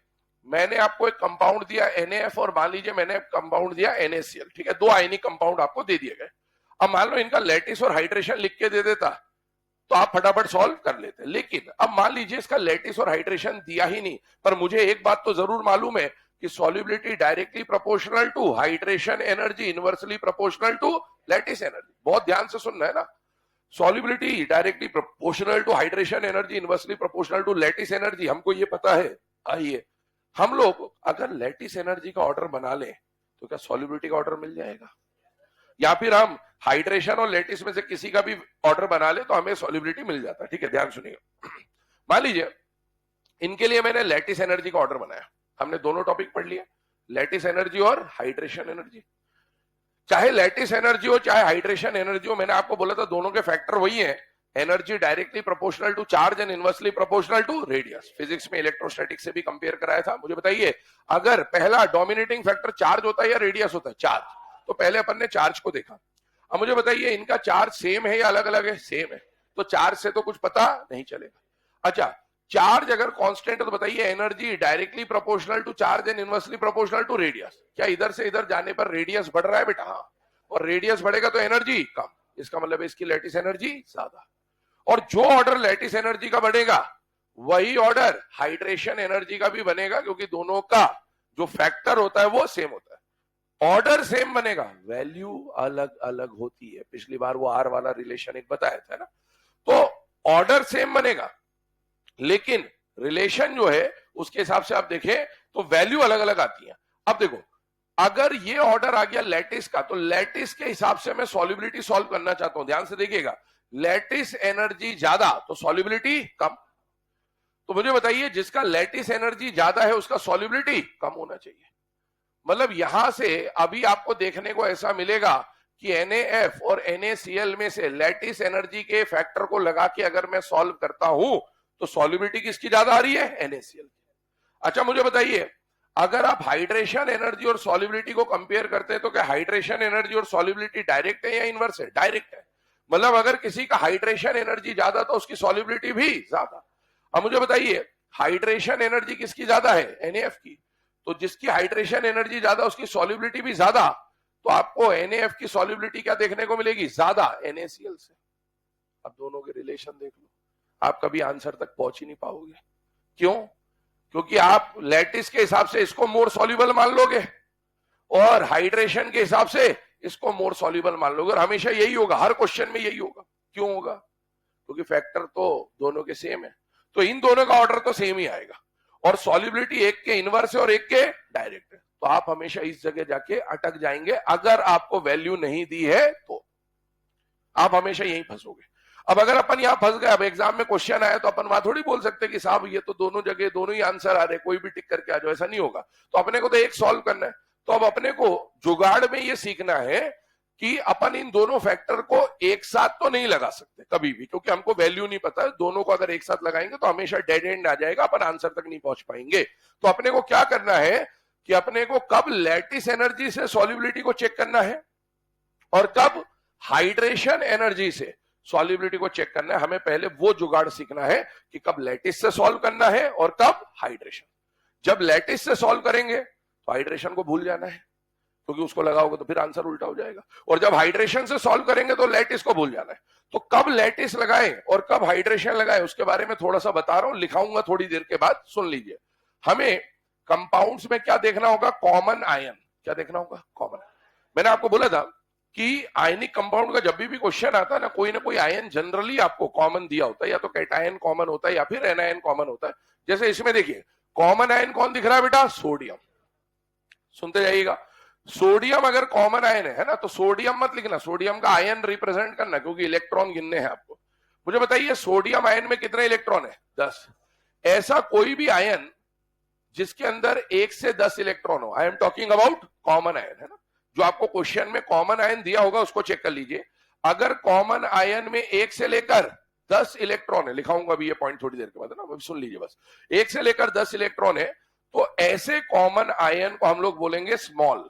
मैंने आपको एक कंपाउंड दिया NaF और मान लीजिए मैंने कंपाउंड दिया NaCl, ठीक है, 2 आयनिक कंपाउंड आपको दे दिए गए। अब मान लो इनका लैटिस और हाइड्रेशन लिख के दे देता तो आप फटाफट सॉल्व कर लेते, लेकिन अब मान लीजिए इसका लैटिस और हाइड्रेशन दिया ही नहीं, पर मुझे एक बात तो जरूर मालूम है कि solubility directly proportional to hydration energy inversely proportional to lattice energy. बहुत ध्यान से सुनना है ना, solubility directly proportional to hydration energy inversely proportional to lattice energy, हमको ये पता है। आइए हम लोग अगर लैटिस एनर्जी का ऑर्डर बना लें तो क्या सॉल्युबिलिटी का ऑर्डर मिल जाएगा, या फिर हम हाइड्रेशन और लैटिस में से किसी का भी ऑर्डर बना ले तो हमें सॉल्युबिलिटी मिल जाता है। ठीक है, ध्यान सुनिएगा। मान लीजिए इनके लिए मैंने लैटिस एनर्जी का ऑर्डर बनाया, हमने दोनों टॉपिक पढ़ लिए, लैटिस एनर्जी और हाइड्रेशन एनर्जी। चाहे लैटिस एनर्जी हो चाहे हाइड्रेशन एनर्जी हो, मैंने आपको बोला था दोनों के फैक्टर वही है, energy directly proportional to charge and inversely proportional to radius. Physics में इलेक्ट्रोस्टैटिक्स से भी कंपेयर कराया था। मुझे बताइए अगर पहला डोमिनेटिंग फैक्टर चार्ज होता है या रेडियस होता है? चार्ज। तो पहले अपन ने चार्ज को देखा। अब मुझे बताइए इनका चार्ज सेम है या अलग अलग है? सेम है, तो चार्ज से तो कुछ पता नहीं चलेगा। अच्छा, चार्ज अगर कांस्टेंट है तो बताइए energy directly proportional to charge and inversely proportional to radius. क्या इधर से इधर जाने पर रेडियस बढ़ रहा है बेटा? हाँ, और रेडियस बढ़ेगा तो एनर्जी कम, इसका मतलब इसकी लैटिस एनर्जी ज्यादा। और जो ऑर्डर लैटिस एनर्जी का बढ़ेगा वही ऑर्डर हाइड्रेशन एनर्जी का भी बनेगा, क्योंकि दोनों का जो फैक्टर होता है वो सेम होता है। ऑर्डर सेम बनेगा, वैल्यू अलग अलग होती है। पिछली बार वो आर वाला रिलेशन एक बताया था ना। तो ऑर्डर सेम बनेगा लेकिन रिलेशन जो है उसके हिसाब से आप देखें तो वैल्यू अलग अलग आती है। अब देखो अगर ये ऑर्डर आ गया लैटिस का, तो लैटिस के हिसाब से मैं सॉल्युबिलिटी सॉल्व करना चाहता हूं। ध्यान से देखिएगा, लैटिस एनर्जी ज्यादा तो सॉल्युबिलिटी कम। तो मुझे बताइए जिसका लैटिस एनर्जी ज्यादा है उसका सॉल्युबिलिटी कम होना चाहिए। मतलब यहां से अभी आपको देखने को ऐसा मिलेगा कि NaF और NaCl में से लैटिस एनर्जी के फैक्टर को लगा के अगर मैं सॉल्व करता हूं तो सॉल्युबिलिटी किसकी ज्यादा आ रही है? NaCl। अच्छा मुझे बताइए अगर आप हाइड्रेशन एनर्जी और सॉल्युबिलिटी को कंपेयर करते हैं तो क्या हाइड्रेशन एनर्जी और सॉल्युबिलिटी डायरेक्ट है या इनवर्स है? डायरेक्ट है। मतलब अगर किसी का हाइड्रेशन एनर्जी ज्यादा तो उसकी सॉल्युबिलिटी भी ज्यादा। अब मुझे बताइए हाइड्रेशन एनर्जी किसकी ज्यादा है? NaF की। तो जिसकी हाइड्रेशन एनर्जी ज्यादा उसकी सॉल्युबिलिटी भी ज्यादा, तो आपको NaF की सॉल्युबिलिटी क्या देखने को मिलेगी? ज्यादा NaCl से। अब दोनों के रिलेशन देख लो, आप कभी आंसर तक पहुंच ही नहीं पाओगे। क्यों? क्योंकि आप लैटिस के हिसाब से इसको मोर सॉल्युबल मान लोगे और हाइड्रेशन के हिसाब से इसको मोर सॉल्युबल मान लोगे, और हमेशा यही होगा, हर क्वेश्चन में यही होगा। क्यों होगा? क्योंकि फैक्टर तो दोनों के सेम है, तो इन दोनों का ऑर्डर तो सेम ही आएगा, और सॉल्युबिलिटी एक के इनवर्स है और एक के डायरेक्ट है। तो आप हमेशा इस जगह जाके अटक जाएंगे। अगर आपको वैल्यू नहीं दी है तो आप हमेशा यहीं फंसोगे। अब अगर अपन यहां फंस गए, अब एग्जाम में क्वेश्चन आया तो अपन वहां थोड़ी बोल सकते कि साहब ये तो दोनों जगह दोनों ही आंसर आ रहे, कोई भी टिक करके आ जाओ, ऐसा नहीं होगा। तो अपने को तो एक सॉल्व करना है। तो अब अपने को जुगाड़ में ये सीखना है कि अपन इन दोनों फैक्टर को एक साथ तो नहीं लगा सकते कभी भी, क्योंकि हमको वैल्यू नहीं पता है। दोनों को अगर एक साथ लगाएंगे तो हमेशा डेड एंड आ जाएगा, अपन आंसर तक नहीं पहुंच पाएंगे। तो अपने को क्या करना है कि अपने को कब लैटिस एनर्जी से सॉल्युबिलिटी को चेक करना है और कब हाइड्रेशन एनर्जी से सॉल्युबिलिटी को चेक करना है। हमें पहले वो जुगाड़ सीखना है कि कब लैटिस से सॉल्व करना है और कब हाइड्रेशन। जब लैटिस से सॉल्व करेंगे तो हाइड्रेशन को भूल जाना है, क्योंकि उसको लगाओगे तो फिर आंसर उल्टा हो जाएगा। और जब हाइड्रेशन से सॉल्व करेंगे तो लैटिस को भूल जाना है। तो कब लैटिस लगाएं और कब हाइड्रेशन लगाएं उसके बारे में थोड़ा सा बता रहा हूं, लिखाऊंगा थोड़ी देर के बाद, सुन लीजिए। हमें कंपाउंड्स में क्या देखना होगा? Common ion. क्या देखना होगा? कॉमन। मैंने आपको बोला था कि आयनिक कंपाउंड का जब भी क्वेश्चन आता है ना कोई आयन जनरली आपको कॉमन दिया होता है, या तो कैटायन कॉमन होता है या फिर एनायन कॉमन होता है। जैसे इसमें देखिए कॉमन आयन कौन दिख रहा है बेटा? सोडियम। सुनते जाइएगा, सोडियम अगर कॉमन आयन है ना तो सोडियम मत लिखना, सोडियम का आयन रिप्रेजेंट करना, क्योंकि इलेक्ट्रॉन गिनने हैं आपको। मुझे बताइए सोडियम आयन में कितने इलेक्ट्रॉन है? 10। ऐसा कोई भी आयन जिसके अंदर 1 से 10 इलेक्ट्रॉन हो, I am talking about common ion, है ना। जो आपको क्वेश्चन में कॉमन आयन दिया होगा उसको चेक कर लीजिए। अगर कॉमन आयन में 1 से लेकर 10 इलेक्ट्रॉन है, लिखाऊंगा अभी ये पॉइंट थोड़ी देर के बाद, है ना, सुन लीजिए बस। 1 से लेकर 10 इलेक्ट्रॉन है तो ऐसे कॉमन आयन को हम लोग बोलेंगे स्मॉल।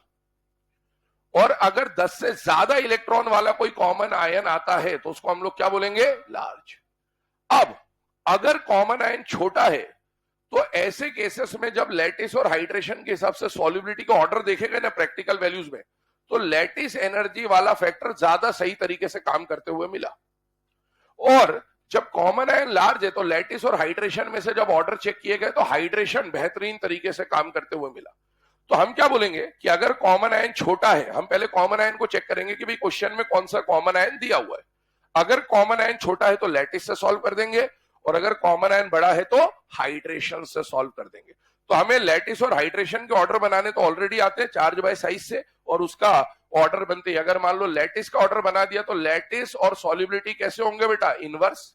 और अगर 10 से ज्यादा इलेक्ट्रॉन वाला कोई कॉमन आयन आता है तो उसको हम लोग क्या बोलेंगे? लार्ज। अब अगर कॉमन आयन छोटा है तो ऐसे केसेस में जब लैटिस और हाइड्रेशन के हिसाब से सॉल्युबिलिटी का ऑर्डर देखेंगे ना प्रैक्टिकल वैल्यूज में, तो लैटिस एनर्जी वाला फैक्टर ज्यादा सही तरीके से काम करते हुए मिला। और जब कॉमन आयन लार्ज है तो लैटिस और हाइड्रेशन में से जब ऑर्डर चेक किए गए तो हाइड्रेशन बेहतरीन तरीके से काम करते हुए मिला। तो हम क्या बोलेंगे कि अगर कॉमन आयन छोटा है, हम पहले कॉमन आयन को चेक करेंगे कि भाई क्वेश्चन में कौन सा कॉमन आयन दिया हुआ है। अगर कॉमन आयन छोटा है तो लैटिस से सॉल्व कर देंगे, और अगर कॉमन आयन बड़ा है तो हाइड्रेशन से सॉल्व कर देंगे। तो हमें लैटिस और हाइड्रेशन के ऑर्डर बनाने तो ऑलरेडी आते हैं चार्ज बाय साइज से, और उसका ऑर्डर बनते ही अगर मान लो लैटिस का ऑर्डर बना दिया तो लैटिस और सॉल्युबिलिटी कैसे होंगे बेटा, इनवर्स।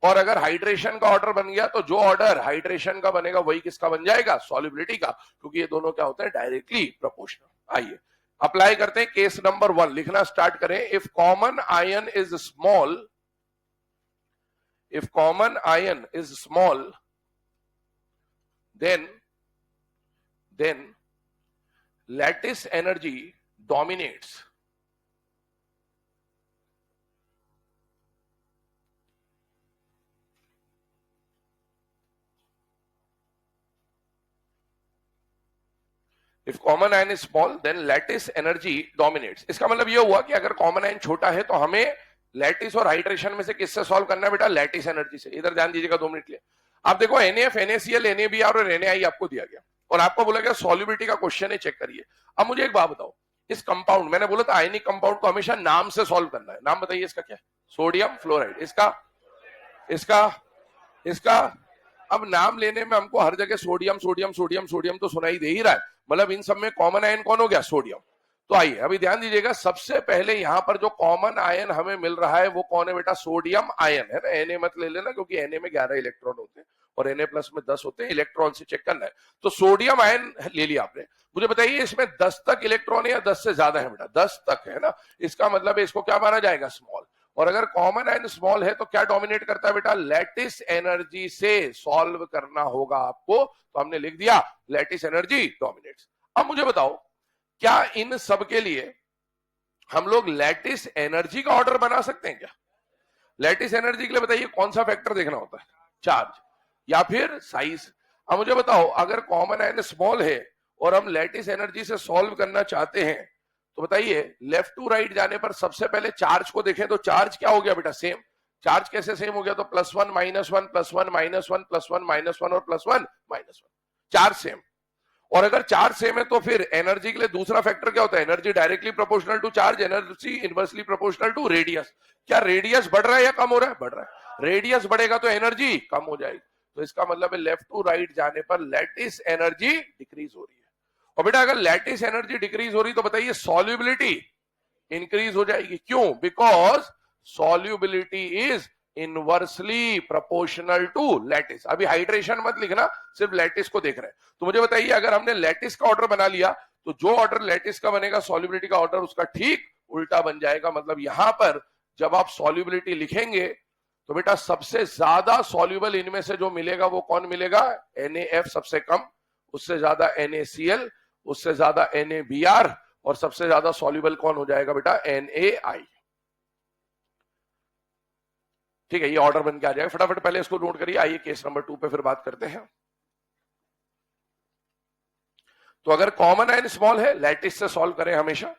और अगर हाइड्रेशन का ऑर्डर बन गया तो जो ऑर्डर हाइड्रेशन का बनेगा वही किसका बन जाएगा, सॉल्युबिलिटी का, क्योंकि ये दोनों क्या होते हैं, डायरेक्टली प्रोपोर्शनल। आइए अप्लाई करते हैं केस नंबर 1, लिखना स्टार्ट करें। If common ion is small, if common ion is small, then lattice energy dominates. If common ion is small, then lattice energy dominates. इसका मतलब ये हुआ कि अगर कॉमन आयन छोटा है तो हमें लैटिस और हाइड्रेशन में से किससे सॉल्व करना है बेटा, लैटिस एनर्जी से। इधर ध्यान दीजिएगा 2 मिनट के लिए। आप देखो NaF, NaCl, NaBr और NaI आपको दिया गया और आपको बोला गया सॉल्युबिलिटी का क्वेश्चन है, चेक करिए। अब मुझे एक बात बताओ, इस कंपाउंड, मैंने बोला था आयनिक कंपाउंड को हमेशा नाम से सॉल्व करना है। नाम बताइए इसका क्या है, सोडियम फ्लोराइड। इसका अब नाम लेने में हमको हर जगह सोडियम सोडियम सोडियम सोडियम तो सुनाई दे ही रहा है, मतलब इन सब में कॉमन आयन कौन हो गया, सोडियम। तो आइए अभी ध्यान दीजिएगा, सबसे पहले यहां पर जो कॉमन आयन हमें मिल रहा है वो कौन है बेटा, सोडियम आयन है ना। Na मत ले लेना क्योंकि Na में 11 इलेक्ट्रॉन होते हैं और Na प्लस में 10 होते हैं, इलेक्ट्रॉन से चेक करना है। तो सोडियम आयन ले लिया आपने। मुझे बताइए इसमें 10 तक इलेक्ट्रॉन है या 10 से ज्यादा है बेटा, 10 तक है ना। इसका मतलब है इसको क्या माना जाएगा, स्मॉल। और अगर कॉमन आयन स्मॉल है तो क्या डोमिनेट करता है बेटा, लैटिस एनर्जी से सॉल्व करना होगा आपको। तो हमने लिख दिया लैटिस एनर्जी डोमिनेट्स। अब मुझे बताओ, क्या इन सब के लिए हम लोग लैटिस एनर्जी का ऑर्डर बना सकते हैं क्या? लैटिस एनर्जी के लिए बताइए कौन सा फैक्टर देखना होता है, चार्ज या फिर साइज। अब मुझे बताओ, अगर कॉमन आयन स्मॉल है और हम लैटिस एनर्जी से सॉल्व करना चाहते हैं तो बताइए लेफ्ट टू राइट जाने पर सबसे पहले चार्ज को देखें तो चार्ज क्या हो गया बेटा, सेम। चार्ज कैसे सेम हो गया, तो +1 -1 +1 -1 +1 -1 और +1 -1, चार्ज सेम। और अगर चार्ज सेम है तो फिर एनर्जी के लिए दूसरा फैक्टर क्या होता है, energy directly proportional to charge, energy inversely proportional to radius. क्या रेडियस बढ़ रहा है या कम हो रहा है, बढ़ रहा है। रेडियस बढ़ेगा तो एनर्जी कम हो जाएगी। तो इसका मतलब है लेफ्ट टू राइट जाने पर लैटिस एनर्जी डिक्रीज हो रही है। और बेटा अगर लैटिस एनर्जी डिक्रीज हो रही तो बताइए सॉल्युबिलिटी इंक्रीज हो जाएगी। क्यों, because solubility is inversely proportional to lattice. अभी हाइड्रेशन मत लिखना, सिर्फ लैटिस को देख रहे हैं। तो मुझे बताइए अगर हमने लैटिस का ऑर्डर बना लिया तो जो ऑर्डर लैटिस का बनेगा सॉल्युबिलिटी का ऑर्डर उसका ठीक उल्टा बन जाएगा। मतलब यहां पर जब आप सॉल्युबिलिटी लिखेंगे तो बेटा सबसे ज्यादा सॉल्युबल इनमें से जो मिलेगा वो कौन मिलेगा, NaF सबसे कम, उससे ज्यादा NaCl, उससे ज्यादा NaBr और सबसे ज्यादा सॉल्युबल कौन हो जाएगा बेटा, NaI। ठीक है, ये ऑर्डर बन के आ जाएगा। फटाफट पहले इसको नोट करिए। आइए केस नंबर 2 पे फिर बात करते हैं। तो अगर कॉमन आयन स्मॉल है, लैटिस से सॉल्व करें हमेशा।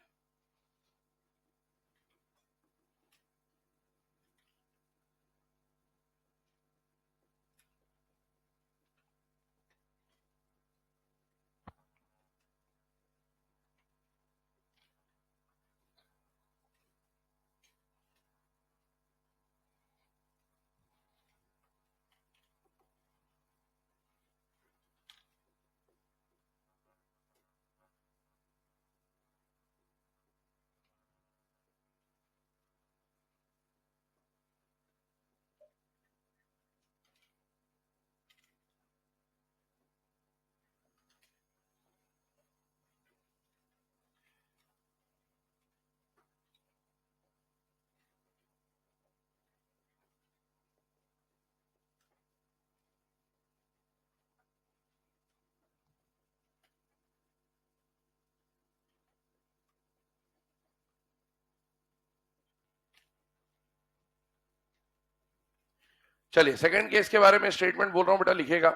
चलिए सेकंड केस के बारे में स्टेटमेंट बोल रहा हूं बेटा, लिखेगा।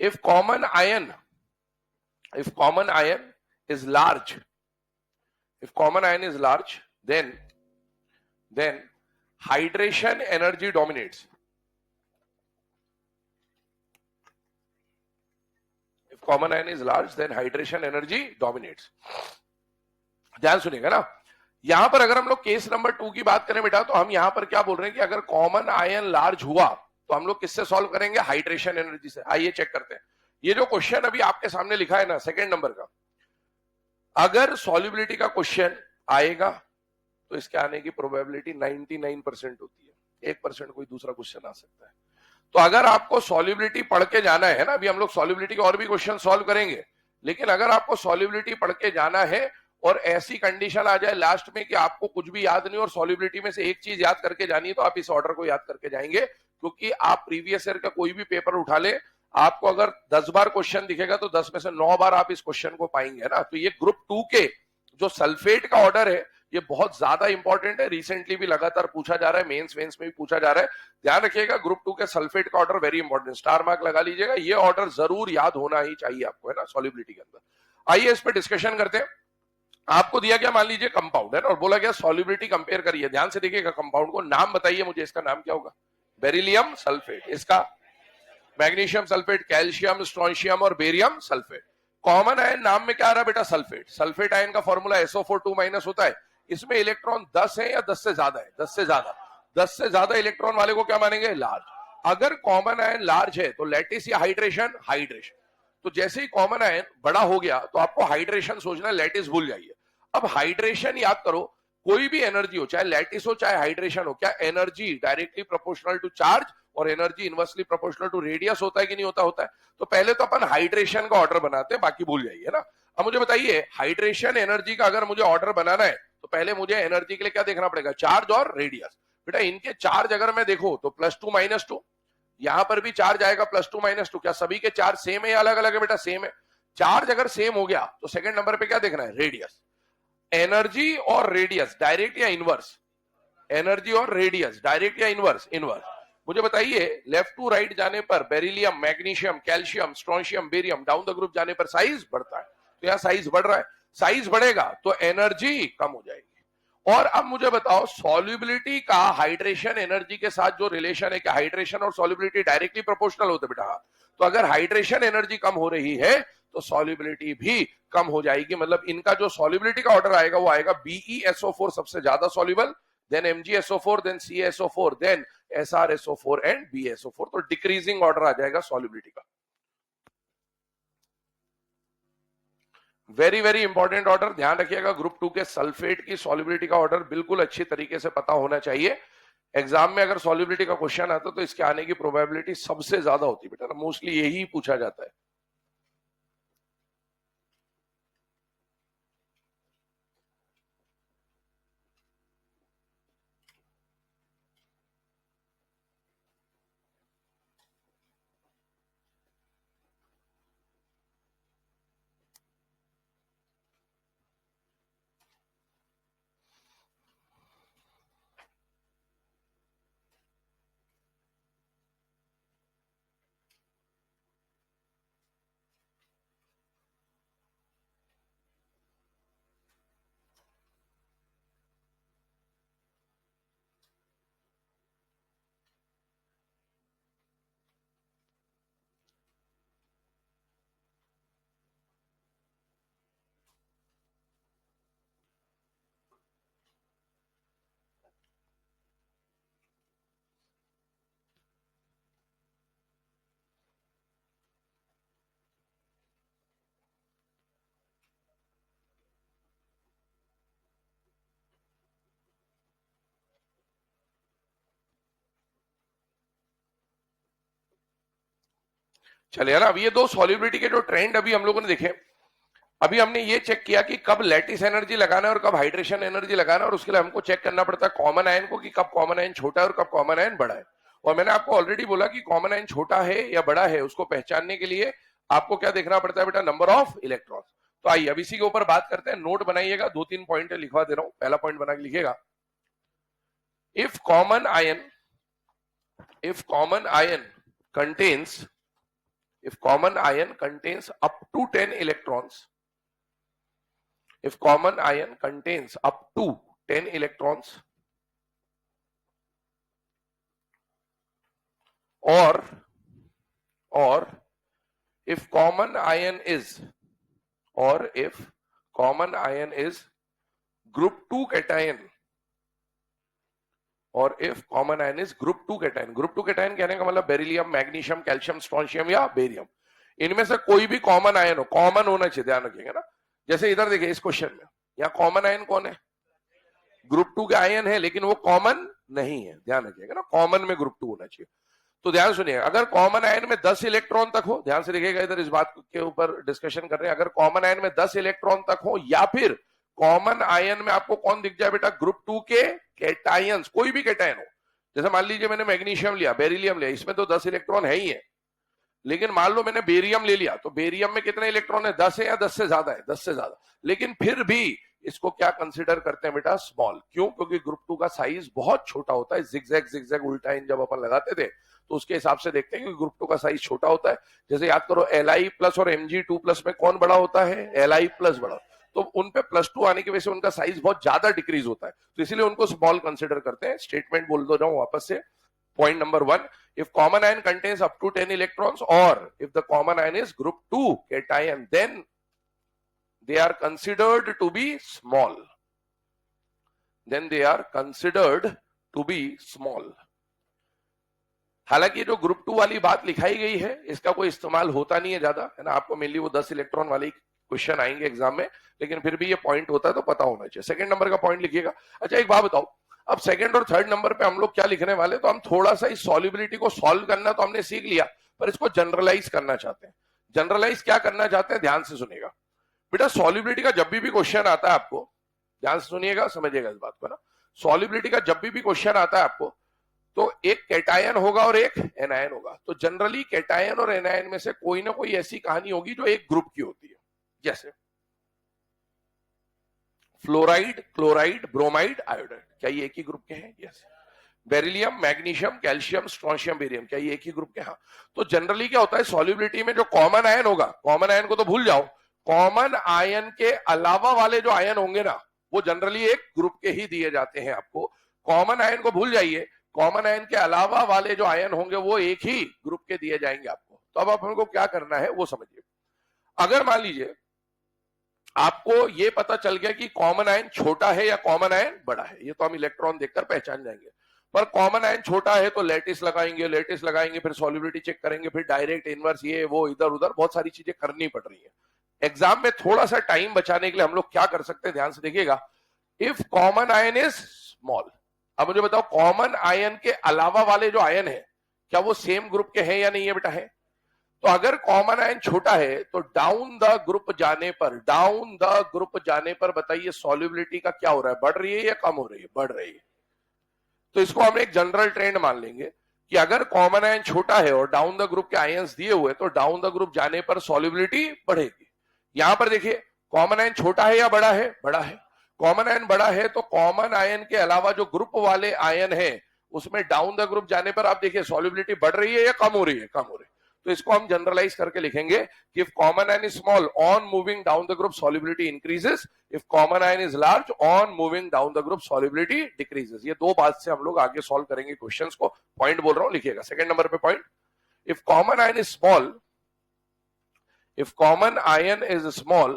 If common ion is large if common ion is large, then hydration energy dominates. If common ion is large, then hydration energy dominates. ध्यान सुनिएगा ना, यहां पर अगर हम लोग केस नंबर 2 की बात करें बेटा, तो हम यहां पर क्या बोल रहे हैं कि अगर कॉमन आयन लार्ज हुआ तो हम लोग किससे सॉल्व करेंगे? हाइड्रेशन एनर्जी से. आइए चेक करते हैं. ये जो क्वेश्चन अभी आपके सामने लिखा है ना, सेकंड नंबर का, अगर सॉल्युबिलिटी का क्वेश्चन आएगा तो इसके आने की प्रोबेबिलिटी 99% होती है. 1% कोई दूसरा क्वेश्चन आ सकता है. तो अगर आपको सॉल्युबिलिटी पढ़ के जाना है ना, अभी हम लोग सॉल्युबिलिटी के और भी क्वेश्चन सॉल्व करेंगे, लेकिन अगर आपको सॉल्युबिलिटी पढ़ के जाना है और ऐसी कंडीशन आ जाए लास्ट में कि आपको कुछ भी याद नहीं और सॉल्युबिलिटी में से एक चीज याद करके जानी है, तो आप इस ऑर्डर को याद करके जाएंगे. क्योंकि आप प्रीवियस ईयर का कोई भी पेपर उठा ले, आपको अगर 10 बार क्वेश्चन दिखेगा तो 10 में से 9 बार आप इस क्वेश्चन को पाएंगे ना. तो ये ग्रुप 2 के जो सल्फेट का ऑर्डर है, ये बहुत ज्यादा इंपॉर्टेंट है. रिसेंटली भी लगातार पूछा जा रहा है, मेंस वेंस में भी पूछा जा रहा है. ध्यान रखिएगा, ग्रुप 2 के सल्फेट का order very important. Star mark लगा लीजिएगा, ये ऑर्डर जरूर याद होना ही चाहिए आपको, है ना, सॉल्युबिलिटी के अंदर. आइए इस पर डिस्कशन करते हैं. आपको दिया गया मान लीजिए कंपाउंड है और बोला गया सॉल्युबिलिटी कंपेयर करिए. ध्यान से देखिएगा, कंपाउंड को नाम बताइए मुझे, इसका नाम क्या होगा? Beryllium sulphate. इसका मैग्नीशियम सल्फेट, कैल्शियम, स्ट्रोंशियम और बेरियम सल्फेट. कॉमन आयन नाम में क्या आ रहा है बेटा? सल्फेट. सल्फेट आयन का फॉर्मूला SO4 2- होता है. इसमें इलेक्ट्रॉन 10 है या 10 से ज्यादा है? 10 से ज्यादा. 10 से ज्यादा इलेक्ट्रॉन वाले को क्या मानेंगे? लार्ज. अगर कॉमन आयन लार्ज है तो लैटिस या हाइड्रेशन? हाइड्रेशन. तो जैसे ही कॉमन आयन बड़ा हो गया तो आपको हाइड्रेशन सोचना, लैटिस भूल जाइए. अब हाइड्रेशन याद करो, कोई भी एनर्जी हो, चाहे लैटिस हो चाहे हाइड्रेशन हो, क्या energy directly proportional to charge और energy inversely proportional to radius होता है कि नहीं होता? होता है. तो पहले तो अपन हाइड्रेशन का ऑर्डर बनाते हैं, बाकी भूल जाइए ना. अब मुझे बताइए, हाइड्रेशन एनर्जी का अगर मुझे ऑर्डर बनाना है तो पहले मुझे एनर्जी के लिए क्या देखना पड़ेगा? चार्ज और रेडियस. बेटा इनके चार्ज अगर मैं देखूं तो +2 -2, यहां पर भी चार्ज आएगा +2 -2. क्या सभी के चार्ज सेम है या अलग अलग है? बेटा सेम है. चार्ज अगर सेम हो गया तो सेकंड नंबर पे क्या देखना है? रेडियस. एनर्जी और रेडियस डायरेक्ट या इनवर्स? एनर्जी और रेडियस डायरेक्ट या इनवर्स? इनवर्स. मुझे बताइए, लेफ्ट टू राइट जाने पर beryllium, magnesium, calcium, strontium, barium, down the group जाने पर साइज बढ़ता है. तो यहां साइज बढ़ रहा है. साइज बढ़ेगा तो एनर्जी कम हो जाएगी. और अब मुझे बताओ, सॉल्युबिलिटी का हाइड्रेशन एनर्जी के साथ जो रिलेशन है, क्या हाइड्रेशन और सॉल्युबिलिटी डायरेक्टली प्रोपोर्शनल होते बेटा? तो अगर हाइड्रेशन एनर्जी कम हो रही है तो सॉल्युबिलिटी भी कम हो जाएगी. मतलब इनका जो सॉल्युबिलिटी का ऑर्डर आएगा वो आएगा BeSO4 सबसे ज्यादा soluble, than MgSO4, than CaSO4, than SrSO4 and BeSO4. तो डिक्रीजिंग ऑर्डर आ जाएगा सॉल्युबिलिटी का. Very very important order. ध्यान रखिएगा, ग्रुप 2 के सल्फेट की सॉल्युबिलिटी का ऑर्डर बिल्कुल अच्छी तरीके से पता होना चाहिए. एग्जाम में अगर सॉल्युबिलिटी का क्वेश्चन आता तो इसके आने की प्रोबेबिलिटी सबसे ज्यादा होती बेटा, मोस्टली यही पूछा जाता है. चलिए ना, अब ये दो सॉल्युबिलिटी के जो ट्रेंड अभी हम लोगों ने देखे, अभी हमने ये चेक किया कि कब लैटिस एनर्जी लगाना है और कब हाइड्रेशन एनर्जी लगाना है. और उसके लिए हमको चेक करना पड़ता है कॉमन आयन को कि कब कॉमन आयन छोटा है और कब कॉमन आयन बड़ा है. और मैंने आपको ऑलरेडी बोला कि कॉमन आयन छोटा है या बड़ा है उसको पहचानने के लिए आपको क्या देखना पड़ता है बेटा? Number of electron. तो आइए अब इसी के ऊपर बात करते हैं. नोट बनाइएगा, 2-3 पॉइंट लिखवा दे रहा हूं. पहला पॉइंट बना के लिखिएगा, if common ion contains if common ion contains up to 10 electrons, if common ion contains up to 10 electrons or if common ion is group 2 cation और if common ion is group 2 cation, group 2 cation कहने का मतलब beryllium, magnesium, calcium, strontium या barium, इनमें से कोई भी common ion हो, कॉमन होना चाहिए, ध्यान रखिएगा ना। जैसे इधर देखिए इस क्वेश्चन में, यहाँ कॉमन आयन कौन है? ग्रुप 2 के आयन है, लेकिन वो कॉमन नहीं है, ध्यान रखिएगा ना, कॉमन में ग्रुप 2 होना चाहिए। तो ध्यान सुनिए, अगर कॉमन आयन में 10 इलेक्ट्रॉन तक हो, ध्यान से देखिएगा, इधर इस बात के ऊपर डिस्कशन कर रहे हैं, अगर कॉमन आयन में 10 इलेक्ट्रॉन तक हो या फिर कॉमन आयन में आपको कौन दिख जाए बेटा? ग्रुप 2 के कैटायंस, कोई भी कैटायन हो। जैसे मान लीजिए मैंने मैग्नीशियम लिया, बेरिलियम लिया, इसमें तो 10 इलेक्ट्रॉन है ही है, लेकिन मान लो मैंने बेरियम ले लिया, तो बेरियम में कितने इलेक्ट्रॉन है? 10 है या 10 से ज्यादा है? 10 से ज्यादा, लेकिन फिर भी इसको क्या कंसीडर करते हैं बेटा? स्मॉल। क्यों? क्योंकि ग्रुप 2 का साइज बहुत छोटा होता है। जिगजैग उल्टा इन जब अपन लगाते थे तो उसके हिसाब से देखते हैं कि ग्रुप 2 का साइज छोटा होता है। जैसे याद करो Li+ और Mg2+ में कौन बड़ा होता है? Li+ बड़ा, तो उन पे +2 आने की वजह से उनका साइज बहुत ज्यादा डिक्रीज होता है, तो इसीलिए उनको स्मॉल कंसीडर करते हैं। स्टेटमेंट बोल दो जाऊं वापस से। Point number 1, if common ion contains up to 10 electrons or if the common ion is group 2 cation, then they are considered to be small. हालांकि जो ग्रुप 2 वाली बात लिखाई गई है इसका कोई इस्तेमाल होता नहीं है ज्यादा, है ना। आपको मेनली वो 10 इलेक्ट्रॉन वाले क्वेश्चन आएंगे एग्जाम में, लेकिन फिर भी ये पॉइंट होता है तो पता होना चाहिए। सेकंड नंबर का पॉइंट लिखिएगा। अच्छा एक बात बताओ, अब सेकंड और थर्ड नंबर पे हम लोग क्या लिखने वाले, तो हम थोड़ा सा इस सॉल्युबिलिटी को सॉल्व करना तो हमने सीख लिया, पर इसको जनरलाइज करना चाहते हैं। जनरलाइज क्या करना चाहते हैं? ध्यान से सुनिएगा बेटा। सॉल्युबिलिटी का जब भी क्वेश्चन आता है आपको, ध्यान से सुनिएगा, समझिएगा इस बात को ना। सॉल्युबिलिटी का जब भी क्वेश्चन आता है आपको, तो एक कैटायन होगा और एक एनायन होगा। तो जनरली कैटायन और एनायन में से कोई ना कोई ऐसी कहानी होगी जो एक ग्रुप की होती है। जैसे फ्लोराइड, क्लोराइड, ब्रोमाइड, आयोडाइड, क्या ये एक ही ग्रुप के हैं? Yes. Beryllium, magnesium, calcium, strontium, barium, क्या ये एक ही ग्रुप के? हाँ। तो जनरली क्या होता है सॉल्युबिलिटी में, जो कॉमन आयन होगा, कॉमन आयन को तो भूल जाओ, कॉमन आयन के अलावा वाले जो आयन होंगे ना, वो जनरली एक ग्रुप के ही दिए जाते हैं आपको। कॉमन आयन को भूल जाइए, कॉमन आयन के अलावा वाले जो आयन होंगे वो एक ही ग्रुप के दिए जाएंगे आपको। तो अब हमको क्या करना है वो समझिए। अगर मान लीजिए आपको ये पता चल गया कि कॉमन आयन छोटा है या कॉमन आयन बड़ा है, ये तो हम इलेक्ट्रॉन देखकर पहचान जाएंगे, पर कॉमन आयन छोटा है तो लेटिस लगाएंगे, फिर सॉल्युबिलिटी चेक करेंगे, फिर डायरेक्ट इनवर्स, ये वो इधर उधर बहुत सारी चीजें करनी पड़ रही है। एग्जाम में थोड़ा सा टाइम बचाने के लिए हम लोग क्या कर सकते हैं, ध्यान से देखिएगा। If common ion is small, अब मुझे बताओ कॉमन आयन के अलावा वाले जो आयन है क्या वो सेम ग्रुप के हैं या नहीं है बेटा? है। तो अगर कॉमन आयन छोटा है तो डाउन द ग्रुप जाने पर बताइए सॉल्युबिलिटी का क्या हो रहा है, बढ़ रही है या कम हो रही है? बढ़ रही है। तो इसको हम एक जनरल ट्रेंड मान लेंगे कि अगर कॉमन आयन छोटा है और डाउन द ग्रुप के आयंस दिए हुए, तो डाउन द ग्रुप जाने पर सॉल्युबिलिटी बढ़ेगी। यहां पर देखिए कॉमन आयन छोटा है या बड़ा है? बड़ा है। कॉमन आयन बड़ा है तो कॉमन आयन के अलावा जो ग्रुप वाले आयन है उसमें डाउन द ग्रुप जाने पर आप देखिए सॉल्युबिलिटी बढ़ रही है या कम हो रही है? कम हो रही है। तो इसको हम जनरलाइज करके लिखेंगे कि if common ion is small, on moving down the group solubility increases, if common ion is large, on moving down the group solubility decreases. ये दो बात से हम लोग आगे सॉल्व करेंगे क्वेश्चंस को। पॉइंट बोल रहा हूं, लिखिएगा। सेकंड नंबर पे point, if common ion is small, if common ion is small,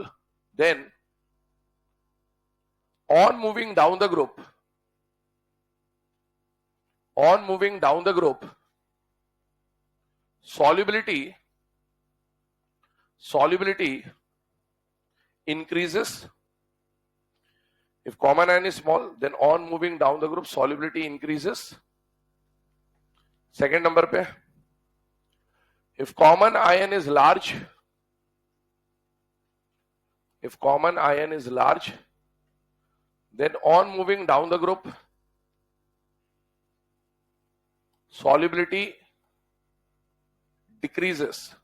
then on moving down the group, solubility increases. If common ion is small, then on moving down the group solubility increases. Second number पे, if common ion is large, then on moving down the group solubility decreases.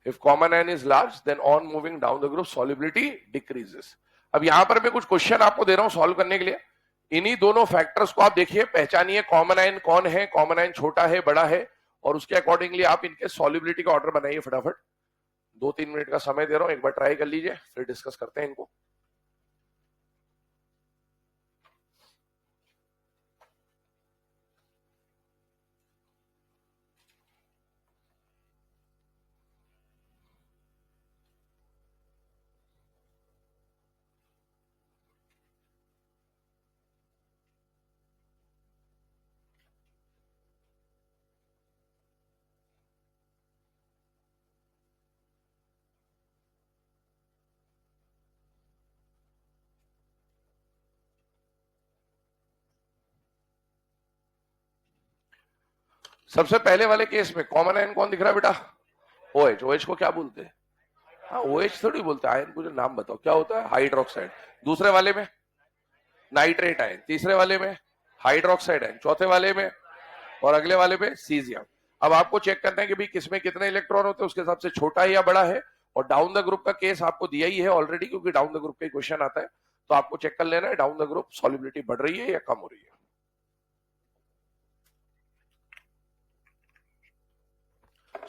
If common ion is large, then on moving down the group solubility decreases. अब यहां पर मैं कुछ question आपको दे रहा हूं solve करने के लिए। इन्हीं दोनों फैक्टर्स को आप देखिए, पहचानिए कॉमन आयन कौन है, कॉमन आयन छोटा है बड़ा है, और उसके अकॉर्डिंगली आप इनके सॉल्युबिलिटी का ऑर्डर बनाइए फटाफट। 2-3 मिनट का समय दे रहा हूं, एक बार ट्राई कर लीजिए, फिर डिस्कस करते हैं इनको। सबसे पहले वाले केस में कॉमन आयन कौन दिख रहा है बेटा? OH। OH को क्या बोलते हैं? हाँ, OH थोड़ी बोलते हैं, आयन को जो नाम बताओ क्या होता है? हाइड्रोक्साइड। दूसरे वाले में नाइट्रेट आयन, तीसरे वाले में हाइड्रोक्साइड आयन, चौथे वाले में और अगले वाले में सीजियम। अब आपको चेक करना है कि भाई किसमें कितने इलेक्ट्रॉन होते हैं, उसके हिसाब से छोटा है या बड़ा है। और डाउन द ग्रुप का केस आपको दिया ही है ऑलरेडी, क्योंकि डाउन द ग्रुप का क्वेश्चन आता है, तो आपको चेक कर लेना है डाउन द ग्रुप सॉल्युबिलिटी बढ़ रही है या कम हो रही है।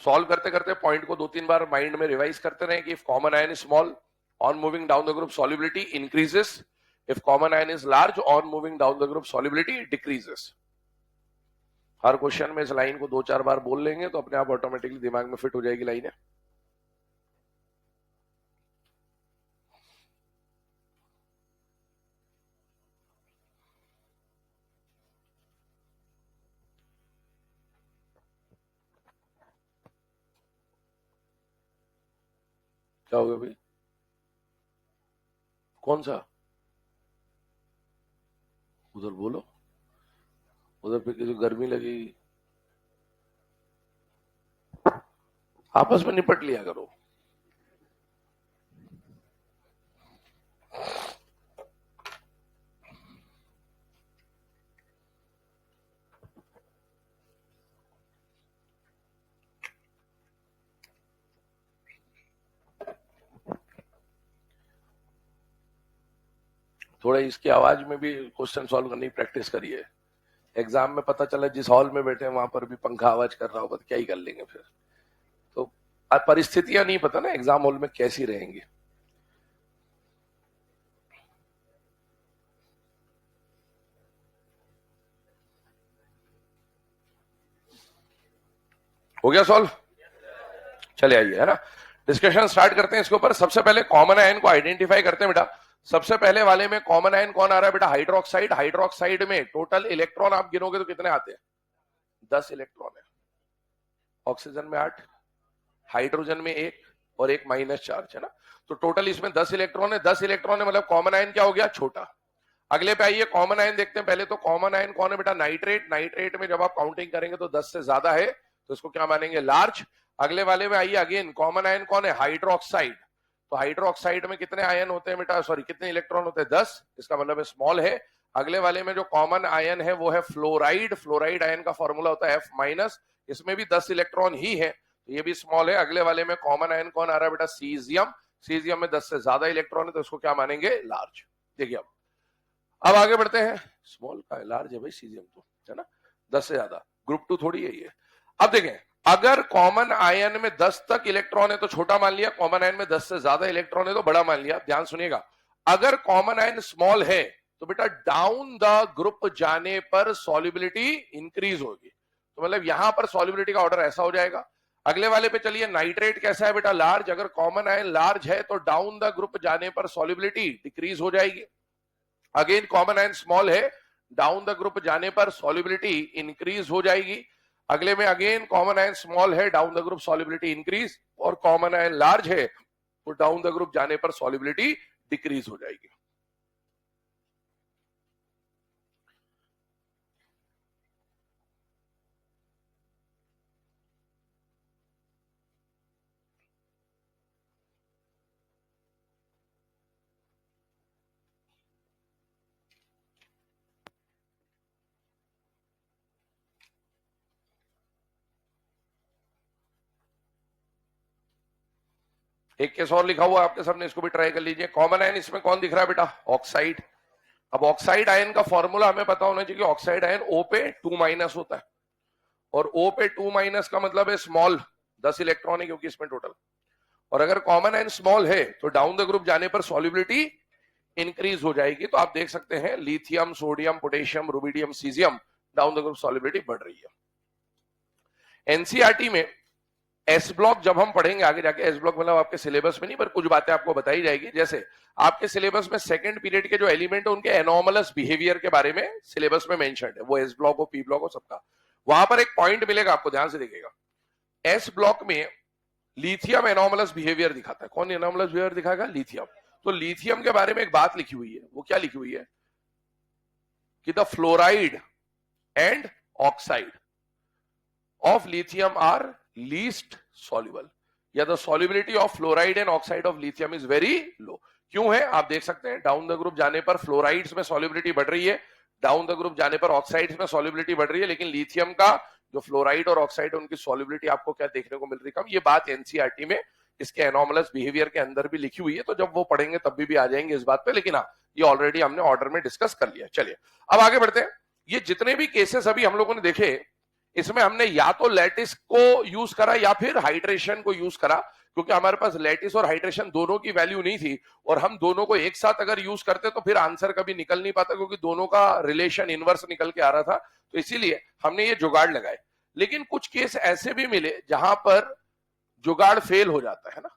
सॉल्व करते करते पॉइंट को 2-3 बार माइंड में रिवाइज करते रहे कि if common ion is small, on moving down the group solubility increases. If common ion is large, on moving down the group solubility decreases. Her question में इस लाइन को 2-4 बार बोल लेंगे तो अपने आप ऑटोमेटिकली दिमाग में फिट हो जाएगी लाइनें। क्या हो गया भाई? कौन सा? उधर बोलो, उधर पे किसी गर्मी लगेगी, आपस में निपट लिया करो। थोड़ा इसकी आवाज में भी क्वेश्चन सॉल्व करने की प्रैक्टिस करिए। एग्जाम में पता चला जिस हॉल में बैठे हैं वहां पर भी पंखा आवाज कर रहा होगा तो क्या ही कर लेंगे फिर। तो परिस्थितियां नहीं पता ना एग्जाम हॉल में कैसी रहेंगी। हो गया सॉल्व? चले आइए, है ना, डिस्कशन स्टार्ट करते हैं इसके ऊपर। सबसे पहले कॉमन आयन को आइडेंटिफाई करते हैं बेटा। सबसे पहले वाले में कॉमन आयन कौन आ रहा है बेटा? हाइड्रोक्साइड। हाइड्रोक्साइड में टोटल इलेक्ट्रॉन आप गिनोगे तो कितने आते हैं? 10 इलेक्ट्रॉन है। ऑक्सीजन में 8, हाइड्रोजन में 1 और एक माइनस चार्ज, है ना। तो टोटल इसमें 10 इलेक्ट्रॉन है। 10 इलेक्ट्रॉन है मतलब कॉमन आयन क्या हो गया? छोटा। अगले पे आइए, कॉमन आयन देखते हैं पहले। तो कॉमन आयन कौन है बेटा? नाइट्रेट। नाइट्रेट में जब आप काउंटिंग करेंगे तो 10 से ज्यादा है तो इसको क्या मानेंगे? लार्ज। अगले वाले में आइए, अगेन कॉमन आयन कौन है? हाइड्रोक्साइड। तो हाइड्रोक्साइड में कितने आयन होते हैं बेटा? सॉरी, कितने इलेक्ट्रॉन होते हैं? 10। इसका मतलब है स्मॉल है। अगले वाले में जो कॉमन आयन है वो है फ्लोराइड। फ्लोराइड आयन का फॉर्मूला होता है F-। इसमें भी 10 इलेक्ट्रॉन ही है तो ये भी स्मॉल है। अगले वाले में कॉमन आयन कौन आ रहा है बेटा? सीजियम। सीजियम में 10 से ज्यादा इलेक्ट्रॉन है तो इसको क्या मानेंगे? लार्ज। देखिए अब आगे बढ़ते हैं। स्मॉल का लार्ज है भाई सीजियम तो, है ना, 10 से ज्यादा। ग्रुप 2 थोड़ी है ये। अब देखें, अगर कॉमन आयन में 10 तक इलेक्ट्रॉन है तो छोटा मान लिया, कॉमन आयन में 10 से ज्यादा इलेक्ट्रॉन है तो बड़ा मान लिया। ध्यान सुनिएगा, अगर कॉमन आयन स्मॉल है तो बेटा डाउन द ग्रुप जाने पर सॉल्युबिलिटी इंक्रीज होगी। तो मतलब यहां पर सॉल्युबिलिटी का ऑर्डर ऐसा हो जाएगा। अगले वाले पे चलिए, नाइट्रेट कैसा है बेटा? लार्ज। अगर कॉमन आयन लार्ज है तो डाउन द ग्रुप जाने पर सॉल्युबिलिटी डिक्रीज हो जाएगी। अगेन कॉमन आयन स्मॉल है, डाउन द ग्रुप जाने पर सॉल्युबिलिटी इंक्रीज हो जाएगी। अगले में अगेन कॉमन आयन स्मॉल है, down the group solubility increase, और कॉमन आयन लार्ज है तो डाउन द ग्रुप जाने पर सॉल्युबिलिटी डिक्रीज हो जाएगी। एक केस और लिखा हुआ है आपके सामने, इसको भी ट्राई कर लीजिए। कॉमन आयन इसमें कौन दिख रहा है बेटा? ऑक्साइड। अब ऑक्साइड आयन का फॉर्मूला हमें पता होना चाहिए कि ऑक्साइड आयन O पे 2- होता है। और O पे 2- का मतलब है स्मॉल, 10 इलेक्ट्रॉन है क्योंकि इसमें टोटल, और अगर कॉमन एंड स्मॉल है तो डाउन द ग्रुप जाने पर सॉल्युबिलिटी इंक्रीज हो जाएगी। तो आप देख सकते हैं lithium, sodium, potassium, rubidium, caesium, down the group solubility बढ़ रही है। एनसीईआरटी में एस ब्लॉक जब हम पढ़ेंगे आगे जाके, एस ब्लॉक मतलब आपके सिलेबस में नहीं पर कुछ बातें आपको बताई जाएगी, जैसे आपके सिलेबस में सेकंड पीरियड के जो एलिमेंट है उनके एनॉमलस बिहेवियर के बारे में सिलेबस में मेंशन है, वो एस ब्लॉक हो, पी ब्लॉक हो, सबका वहां पर एक पॉइंट मिलेगा आपको, ध्यान से देखिएगा। एस ब्लॉक में लिथियम एनॉमलस बिहेवियर दिखाता है। कौन एनॉमलस बिहेवियर दिखाएगा? लिथियम। तो लिथियम के बारे में एक बात लिखी हुई है, वो क्या लिखी हुई है कि the fluoride and oxide of lithium are least soluble, या the solubility of fluoride and oxide of lithium is very low. क्यों है? आप देख सकते हैं डाउन द ग्रुप जाने पर फ्लोराइड्स में सॉल्युबिलिटी बढ़ रही है, डाउन द ग्रुप जाने पर ऑक्साइड्स में सॉल्युबिलिटी बढ़ रही है, लेकिन लिथियम का जो फ्लोराइड और ऑक्साइड उनकी सॉल्युबिलिटी आपको क्या देखने को मिल रही है? कम। ये बात एनसीईआरटी में इसके एनॉमलस बिहेवियर के अंदर भी लिखी हुई है, तो जब वो पढ़ेंगे तब भी आ जाएंगे इस बात पे, लेकिन हाँ ये ऑलरेडी हमने ऑर्डर में डिस्कस कर लिया। चलिए अब आगे बढ़ते हैं। ये जितने भी केसेस अभी हम लोगों ने देखे, इसमें हमने या तो लैटिस को यूज करा या फिर हाइड्रेशन को यूज करा, क्योंकि हमारे पास लैटिस और हाइड्रेशन दोनों की वैल्यू नहीं थी, और हम दोनों को एक साथ अगर यूज करते तो फिर आंसर कभी निकल नहीं पाता, क्योंकि दोनों का रिलेशन इनवर्स निकल के आ रहा था, तो इसीलिए हमने ये जुगाड़ लगाए। लेकिन कुछ केस ऐसे भी मिले जहां पर जुगाड़ फेल हो जाता है ना,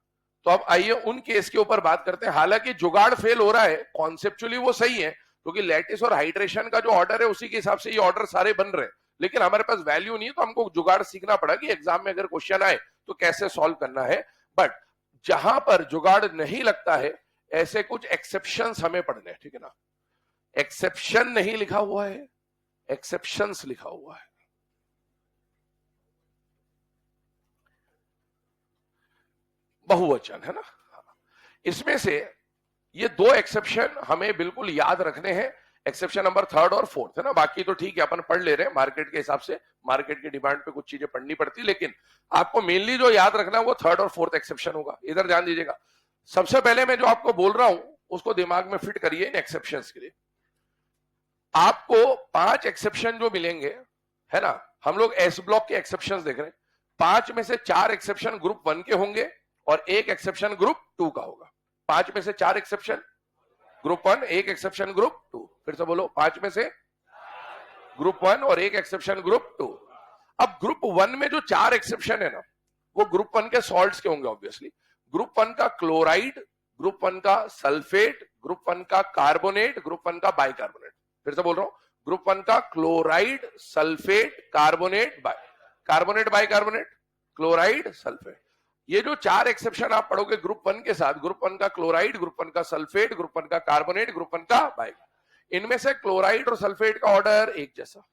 तो अब आइए उन केस के ऊपर बात करते हैं। हालांकि जुगाड़ फेल हो रहा है, कॉन्सेप्चुअली वो सही है, क्योंकि लैटिस और हाइड्रेशन का जो ऑर्डर है उसी के हिसाब से ये ऑर्डर सारे बन रहे हैं, लेकिन हमारे पास वैल्यू नहीं है, तो हमको जुगाड़ सीखना पड़ा कि एग्जाम में अगर क्वेश्चन आए तो कैसे सॉल्व करना है। बट जहां पर जुगाड़ नहीं लगता है, ऐसे कुछ एक्सेप्शंस हमें पढ़ने हैं, ठीक है ना। एक्सेप्शन नहीं लिखा हुआ है, एक्सेप्शंस लिखा हुआ है। बहुवचन है ना। इसमें से ये दो एक्सेप्शन हमें बिल्कुल याद रखने हैं, एक्सेप्शन नंबर 3rd और 4th है ना। बाकी तो ठीक है, अपन पढ़ ले रहे हैं मार्केट के हिसाब से, मार्केट की डिमांड पे कुछ चीजें पढ़नी पड़ती, लेकिन आपको मेनली जो याद रखना है वो 3rd और 4th एक्सेप्शन होगा। इधर ध्यान दीजिएगा। सबसे पहले मैं जो आपको बोल रहा हूं उसको दिमाग में फिट करिए इन एक्सेप्शंस के लिए। आपको 5 एक्सेप्शन जो मिलेंगे है ना, हम लोग एस ब्लॉक के एक्सेप्शन देख रहे हैं, 5 में से 4 एक्सेप्शन ग्रुप 1 के होंगे और 1 एक्सेप्शन ग्रुप 2 का होगा। 5 में से 4 एक्सेप्शन ग्रुप 1, 1 एक्सेप्शन ग्रुप 2। फिर से बोलो, 5 में से ग्रुप 1 और 1 एक्सेप्शन ग्रुप 2। अब ग्रुप 1 में जो 4 एक्सेप्शन है ना, वो ग्रुप 1 के सॉल्ट्स के होंगे ऑब्वियसली। ग्रुप 1 का क्लोराइड, ग्रुप 1 का सल्फेट, ग्रुप 1 का कार्बोनेट, ग्रुप 1 का बाइकार्बोनेट। फिर से बोल रहा हूं, ग्रुप 1 का chloride, sulphate, carbonate, bicarbonate, chloride, sulphate. ये जो 4 एक्सेप्शन आप पढ़ोगे ग्रुप 1 के साथ, ग्रुप 1 का क्लोराइड, ग्रुप 1 का सल्फेट, ग्रुप 1 का कार्बोनेट, ग्रुप 1 का बाइक, इनमें से क्लोराइड और सल्फेट का ऑर्डर एक जैसा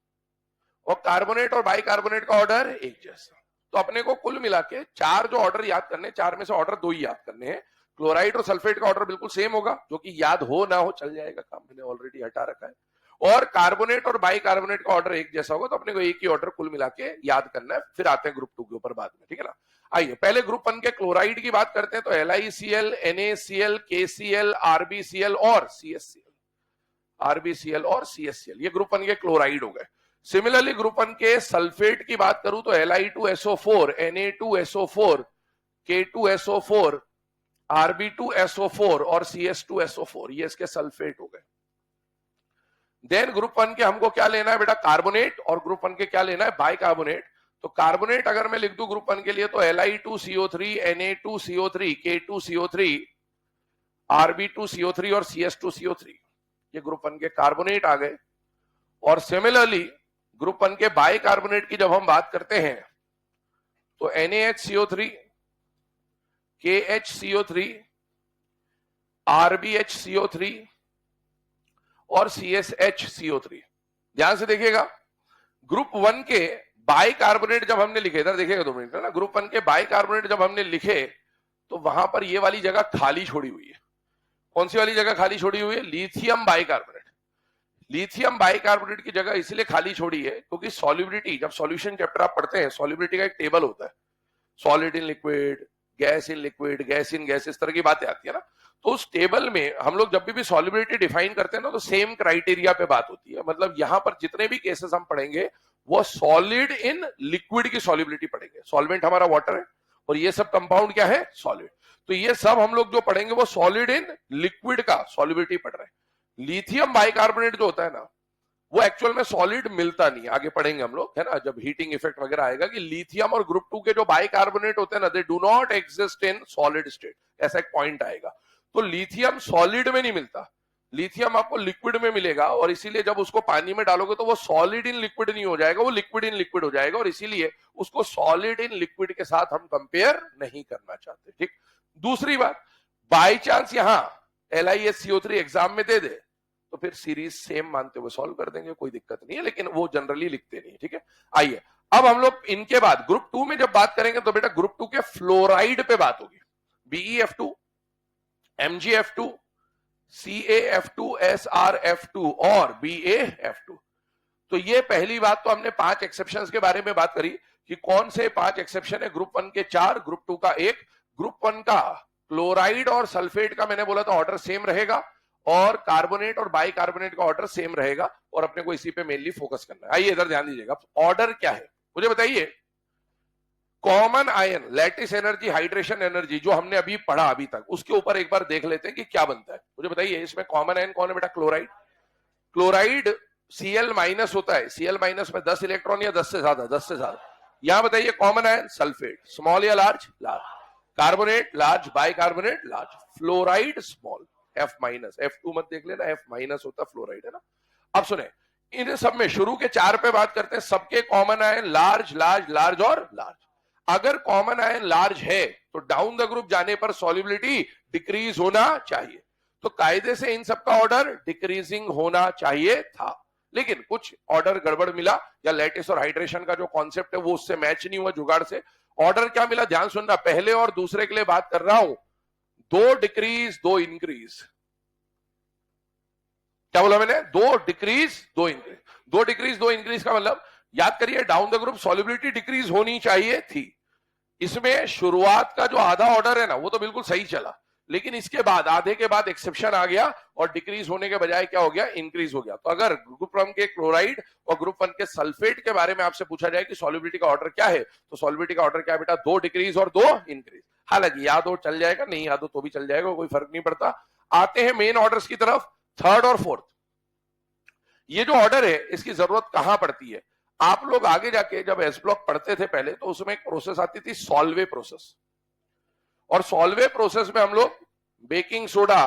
और कार्बोनेट और बाइकार्बोनेट का ऑर्डर एक जैसा। तो अपने को कुल मिला के 4 जो ऑर्डर याद करने, 4 में से ऑर्डर 2 ही याद करने हैं। क्लोराइड और सल्फेट का ऑर्डर बिल्कुल सेम होगा, जो कि याद हो ना हो चल जाएगा, काम मैंने ऑलरेडी हटा रखा है। और कार्बोनेट और बाइकार्बोनेट का ऑर्डर एक जैसा होगा, तो अपने को एक ही ऑर्डर कुल मिला के याद करना है। फिर आते हैं ग्रुप 2 के ऊपर बाद में, ठीक है ना। आइए पहले ग्रुप 1 के क्लोराइड की बात करते हैं, तो LiCl, NaCl, KCl, RbCl और CSCl, RbCl और CSCl, ये ग्रुप 1 के क्लोराइड हो गए। सिमिलरली ग्रुप 1 के सल्फेट की बात करूं तो Li2SO4, Na2SO4, K2SO4, Rb2SO4 और CS2SO4, ये इसके सल्फेट हो गए। देन ग्रुप 1 के हमको क्या लेना है बेटा? कार्बोनेट। और ग्रुप 1 के क्या लेना है? बाइकार्बोनेट। तो कार्बोनेट अगर मैं लिख दूं ग्रुप 1 के लिए तो Li2CO3, Na2CO3, K2CO3, Rb2CO3 और CS2CO3, ये ग्रुप 1 के कार्बोनेट आ गए। और सिमिलरली ग्रुप 1 के बाइकार्बोनेट की जब हम बात करते हैं तो NaHCO3, KHCO3, RbHCO3 और CSHCO3। ध्यान से देखिएगा, ग्रुप 1 के बाइकार्बोनेट जब हमने लिखे, इधर देखिएगा 2 मिनट ना, ग्रुप 1 के बाइकार्बोनेट जब हमने लिखे तो वहां पर ये वाली जगह खाली छोड़ी हुई है। कौन सी वाली जगह खाली छोड़ी हुई है? Lithium bicarbonate. लिथियम बाइकार्बोनेट की जगह इसलिए खाली छोड़ी है क्योंकि सॉल्युबिलिटी, जब सॉल्यूशन चैप्टर आप पढ़ते हैं, सॉल्युबिलिटी का एक टेबल होता है, solid in liquid, gas in liquid, gas in gas, इस तरह की बातें आती है ना। तो उस टेबल में हम लोग जब भी सॉल्युबिलिटी डिफाइन करते हैं ना, तो सेम क्राइटेरिया पे बात होती है। मतलब यहां पर जितने भी केसेस हम पढ़ेंगे वो सॉलिड इन लिक्विड की सॉल्युबिलिटी पढ़ेंगे। सॉल्वेंट हमारा वाटर है और ये सब कंपाउंड क्या है, सॉलिड। तो ये सब हम लोग जो पढ़ेंगे वो सॉलिड इन लिक्विड का सॉल्युबिलिटी पढ़ रहे हैं। लिथियम बाइकार्बोनेट जो होता है ना, वो एक्चुअल में सॉलिड मिलता नहीं, आगे पढ़ेंगे हम लोग, है ना, जब हीटिंग इफेक्ट वगैरह आएगा, कि लिथियम और ग्रुप 2 के जो बाइकार्बोनेट होते हैं ना, they do not exist in solid state, ऐसा एक पॉइंट आएगा। तो लिथियम सॉलिड में नहीं मिलता, लिथियम आपको लिक्विड में मिलेगा, और इसीलिए जब उसको पानी में डालोगे तो वो सॉलिड इन लिक्विड नहीं हो जाएगा, वो लिक्विड इन लिक्विड हो जाएगा, और इसीलिए उसको सॉलिड इन लिक्विड के साथ हम कंपेयर नहीं करना चाहते। ठीक। दूसरी बात, बाई चांस यहां LiSCO3 एग्जाम में दे दे तो फिर सीरीज सेम मानते हुए सॉल्व कर देंगे, कोई दिक्कत नहीं है, लेकिन वो जनरली लिखते नहीं। ठीक है, आइए अब हम लोग इनके बाद ग्रुप 2 में जब बात करेंगे तो बेटा ग्रुप 2 के फ्लोराइड पे बात होगी। BeF2, MgF2, CaF2, SrF2 और BaF2। तो ये पहली बात तो हमने 5 एक्सेप्शंस के बारे में बात करी कि कौन से 5 एक्सेप्शन है। ग्रुप 1 के 4, ग्रुप 2 का 1। ग्रुप 1 का क्लोराइड और सल्फेट का मैंने बोला था ऑर्डर सेम रहेगा, और कार्बोनेट और बाइकार्बोनेट का ऑर्डर सेम रहेगा, और अपने को इसी पे मेनली फोकस करना है। आइए इधर ध्यान दीजिएगा, ऑर्डर क्या है मुझे बताइए। Common ion, lattice energy, hydration energy, जो हमने अभी पढ़ा अभी तक, उसके ऊपर एक बार देख लेते हैं कि क्या बनता है। मुझे बताइए इसमें कॉमन आयन कौन है बेटा, क्लोराइड। क्लोराइड Cl माइनस होता है, Cl माइनस में 10 इलेक्ट्रॉन या 10 से ज्यादा, 10 से ज्यादा। यहां बताइए कॉमन आयन सल्फेट, स्मॉल या large, large. Carbonate large, bicarbonate large, fluoride small, F minus, F2 मत देख लेना, F माइनस होता फ्लोराइड, है ना। अब सुने, इन सब में शुरू के 4 पे बात करते हैं, सबके common ion large large large और लार्ज। अगर कॉमन आयन लार्ज है तो डाउन द ग्रुप जाने पर सॉल्युबिलिटी डिक्रीज होना चाहिए, तो कायदे से इन सबका ऑर्डर डिक्रीजिंग होना चाहिए था, लेकिन कुछ ऑर्डर गड़बड़ मिला, या लैटिस और हाइड्रेशन का जो कॉन्सेप्ट है वो उससे मैच नहीं हुआ जुगाड़ से। ऑर्डर क्या मिला, ध्यान सुनना, पहले और दूसरे के लिए बात कर रहा हूं, 2 डिक्रीज 2 इंक्रीज। क्या बोला मैंने, 2 डिक्रीज 2 इंक्रीज। 2 डिक्रीज 2 इंक्रीज का मतलब याद करिए, down the group solubility decrease होनी चाहिए थी। इसमें शुरुआत का जो आधा ऑर्डर है ना वो तो बिल्कुल सही चला, लेकिन इसके बाद आधे के बाद एक्सेप्शन आ गया और डिक्रीज होने के बजाय क्या हो गया, इंक्रीज हो गया। तो अगर ग्रुप 1 के क्लोराइड और ग्रुप 1 के सल्फेट के बारे में आपसे पूछा जाए कि सॉल्युबिलिटी का ऑर्डर क्या है, तो सॉल्युबिलिटी का ऑर्डर क्या है बेटा, 2 डिक्रीज और 2 इंक्रीज। हालांकि याद हो चल जाएगा, नहीं याद हो तो भी चल जाएगा, कोई फर्क नहीं पड़ता। आते हैं मेन ऑर्डर्स की तरफ, थर्ड और फोर्थ। ये जो ऑर्डर है इसकी जरूरत कहां पड़ती है, आप लोग आगे जाके जब एस ब्लॉक पढ़ते थे पहले, तो उसमें एक प्रोसेस आती थी सॉल्वे प्रोसेस, और सॉल्वे प्रोसेस में हम लोग बेकिंग सोडा,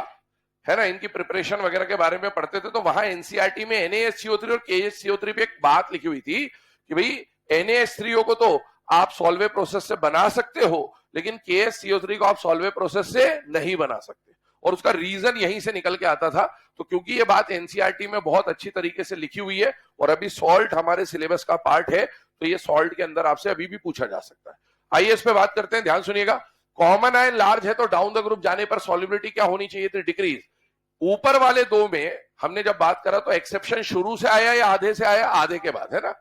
है ना, इनकी प्रिपरेशन वगैरह के बारे में पढ़ते थे। तो वहां एनसीईआरटी में NaHCO3 और KHCO3 पे एक बात लिखी हुई थी कि भाई NaH3O को तो आप सॉल्वे प्रोसेस से बना सकते हो, लेकिन KHCO3 को आप सॉल्वे प्रोसेस से नहीं बना सकते, और उसका रीजन यहीं से निकल के आता था। तो क्योंकि ये बात एनसीईआरटी में बहुत अच्छी तरीके से लिखी हुई है, और अभी सॉल्ट हमारे सिलेबस का पार्ट है, तो ये सॉल्ट के अंदर आपसे अभी भी पूछा जा सकता है। आइए इस पे बात करते हैं, ध्यान सुनिएगा। कॉमन आयन लार्ज है तो डाउन द ग्रुप जाने पर सॉल्युबिलिटी क्या होनी चाहिए थी, डिक्रीज। ऊपर वाले 2 में हमने जब बात करा तो एक्सेप्शन शुरू से आया या आधे से आया, आधे के बाद, है ना।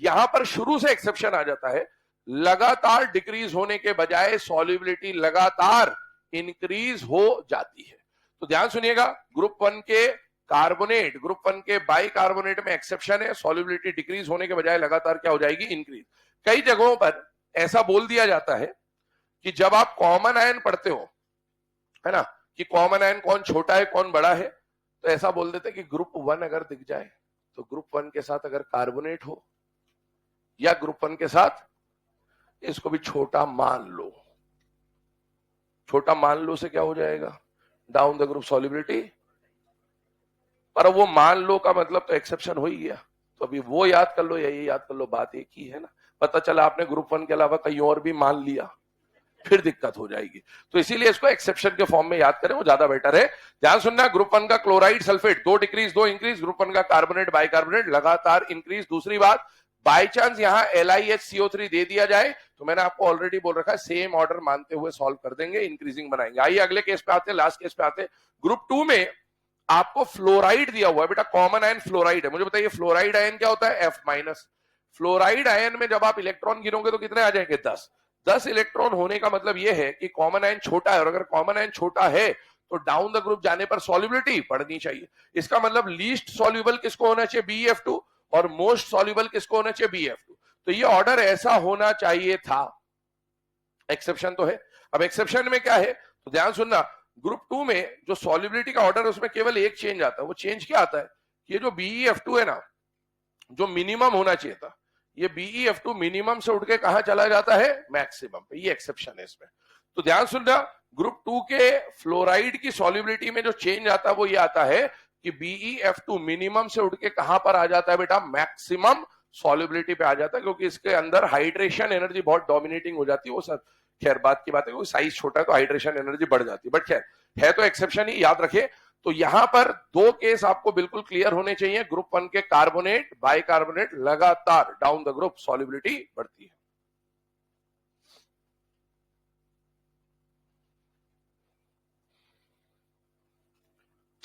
यहां पर शुरू से एक्सेप्शन आ जाता है, लगातार डिक्रीज होने के बजाय सॉल्युबिलिटी लगातार इंक्रीज हो जाती है। तो ध्यान सुनिएगा, ग्रुप 1 के कार्बोनेट, ग्रुप 1 के बाइकार्बोनेट में एक्सेप्शन है, सॉल्युबिलिटी डिक्रीज होने के बजाय लगातार क्या हो जाएगी, इंक्रीज। कई जगहों पर ऐसा बोल दिया जाता है कि जब आप कॉमन आयन पढ़ते हो, है ना, कि कॉमन आयन कौन छोटा है कौन बड़ा है, तो ऐसा बोल देते हैं कि ग्रुप 1 अगर दिख जाए तो ग्रुप 1 के साथ अगर कार्बोनेट हो या ग्रुप 1 के साथ, इसको भी छोटा मान लो। छोटा मान लो से क्या हो जाएगा, डाउन द ग्रुप सॉल्युबिलिटी, पर वो मान लो का मतलब तो एक्सेप्शन हो ही गया। तो अभी वो याद कर लो या ये याद कर लो, बात एक ही है ना। पता चला आपने ग्रुप 1 के अलावा कहीं और भी मान लिया, फिर दिक्कत हो जाएगी। तो इसीलिए इसको एक्सेप्शन के फॉर्म में याद करें, वो ज्यादा बेटर है। ध्यान सुनना, ग्रुप 1 का chloride sulphate 2 decrease 2 increase, group 1 का कार्बोनेट बाइकार्बोनेट लगातार इंक्रीज। दूसरी बात, बाई चांस यहां LiHCO3 दे दिया जाए तो मैंने आपको ऑलरेडी बोल रखा है, सेम ऑर्डर मानते हुए सॉल्व कर देंगे, इंक्रीजिंग बनाएंगे। आइए अगले केस पे आते हैं, लास्ट केस पे आते हैं। ग्रुप 2 में आपको फ्लोराइड दिया हुआ है बेटा, कॉमन आयन फ्लोराइड है। मुझे बताइए फ्लोराइड आयन क्या होता है, F माइनस। फ्लोराइड आयन में जब आप इलेक्ट्रॉन गिनोगे तो कितने आ जाएंगे, 10। 10 इलेक्ट्रॉन होने का मतलब यह है कि कॉमन आयन छोटा है, और अगर कॉमन आयन छोटा है तो डाउन द ग्रुप जाने पर सॉल्युबिलिटी बढ़नी चाहिए। इसका मतलब लीस्ट सॉल्युबल किसको होना चाहिए, BeF2, और मोस्ट सॉल्युबल किसको होना चाहिए, BF2। तो ये ऑर्डर ऐसा होना चाहिए था। एक्सेप्शन तो है। अब एक्सेप्शन में क्या है, तो ध्यान सुनना, ग्रुप 2 में जो सॉल्युबिलिटी का ऑर्डर है उसमें केवल एक चेंज आता है। वो चेंज क्या आता है, ये जो BEF2 है ना, जो मिनिमम होना चाहिए था, ये BEF2 मिनिमम से उठ के कहां चला जाता है, मैक्सिमम पे। ये एक्सेप्शन है इसमें। तो ध्यान सुनना, ग्रुप 2 के फ्लोराइड की सॉल्युबिलिटी में जो चेंज आता है वो ये आता है कि BEF2 मिनिमम से उठ के कहां पर आ जाता है बेटा, मैक्सिमम सॉल्युबिलिटी पे आ जाता है, क्योंकि इसके अंदर हाइड्रेशन एनर्जी बहुत डोमिनेटिंग हो जाती है। वो सब खैर बात की बात है, क्योंकि साइज छोटा है तो हाइड्रेशन एनर्जी बढ़ जाती है, बट खैर है तो एक्सेप्शन ही, याद रखे। तो यहां पर दो केस आपको बिल्कुल क्लियर होने चाहिए। ग्रुप 1 के कार्बोनेट बाइकार्बोनेट लगातार डाउन द ग्रुप सॉल्युबिलिटी बढ़ती है।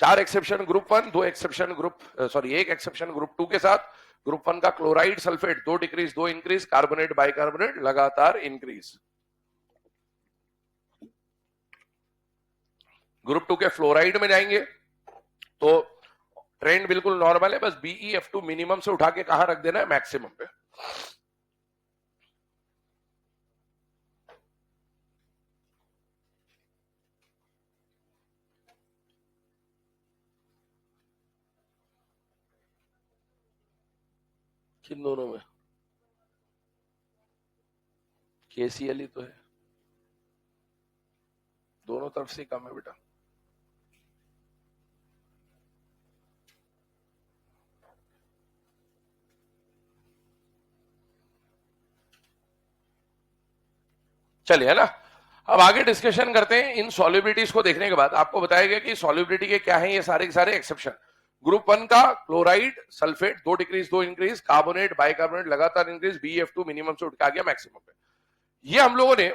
चार एक्सेप्शन ग्रुप 1, दो एक्सेप्शन एक एक्सेप्शन ग्रुप 2 के साथ। ग्रुप 1 का chloride sulphate 2 decrease 2 increase, carbonate bicarbonate लगातार इंक्रीज। ग्रुप 2 के फ्लोराइड में जाएंगे तो ट्रेंड बिल्कुल नॉर्मल है, बस BEF2 मिनिमम से उठा के कहां रख देना है, मैक्सिमम पे। किन दोनों में, KCl ही तो है, दोनों तरफ से कम है बेटा। चलिए, है ना। अब आगे डिस्कशन करते हैं। इन सॉल्युबिलिटीज को देखने के बाद आपको बताया गया कि सॉल्युबिलिटी के क्या है, ये सारे के सारे एक्सेप्शन। ग्रुप 1 का chloride sulphate 2 decrease 2 increase, carbonate bicarbonate लगातार इंक्रीज, BF2 मिनिमम से उठ के आ गया मैक्सिमम पे। ये हम लोगों ने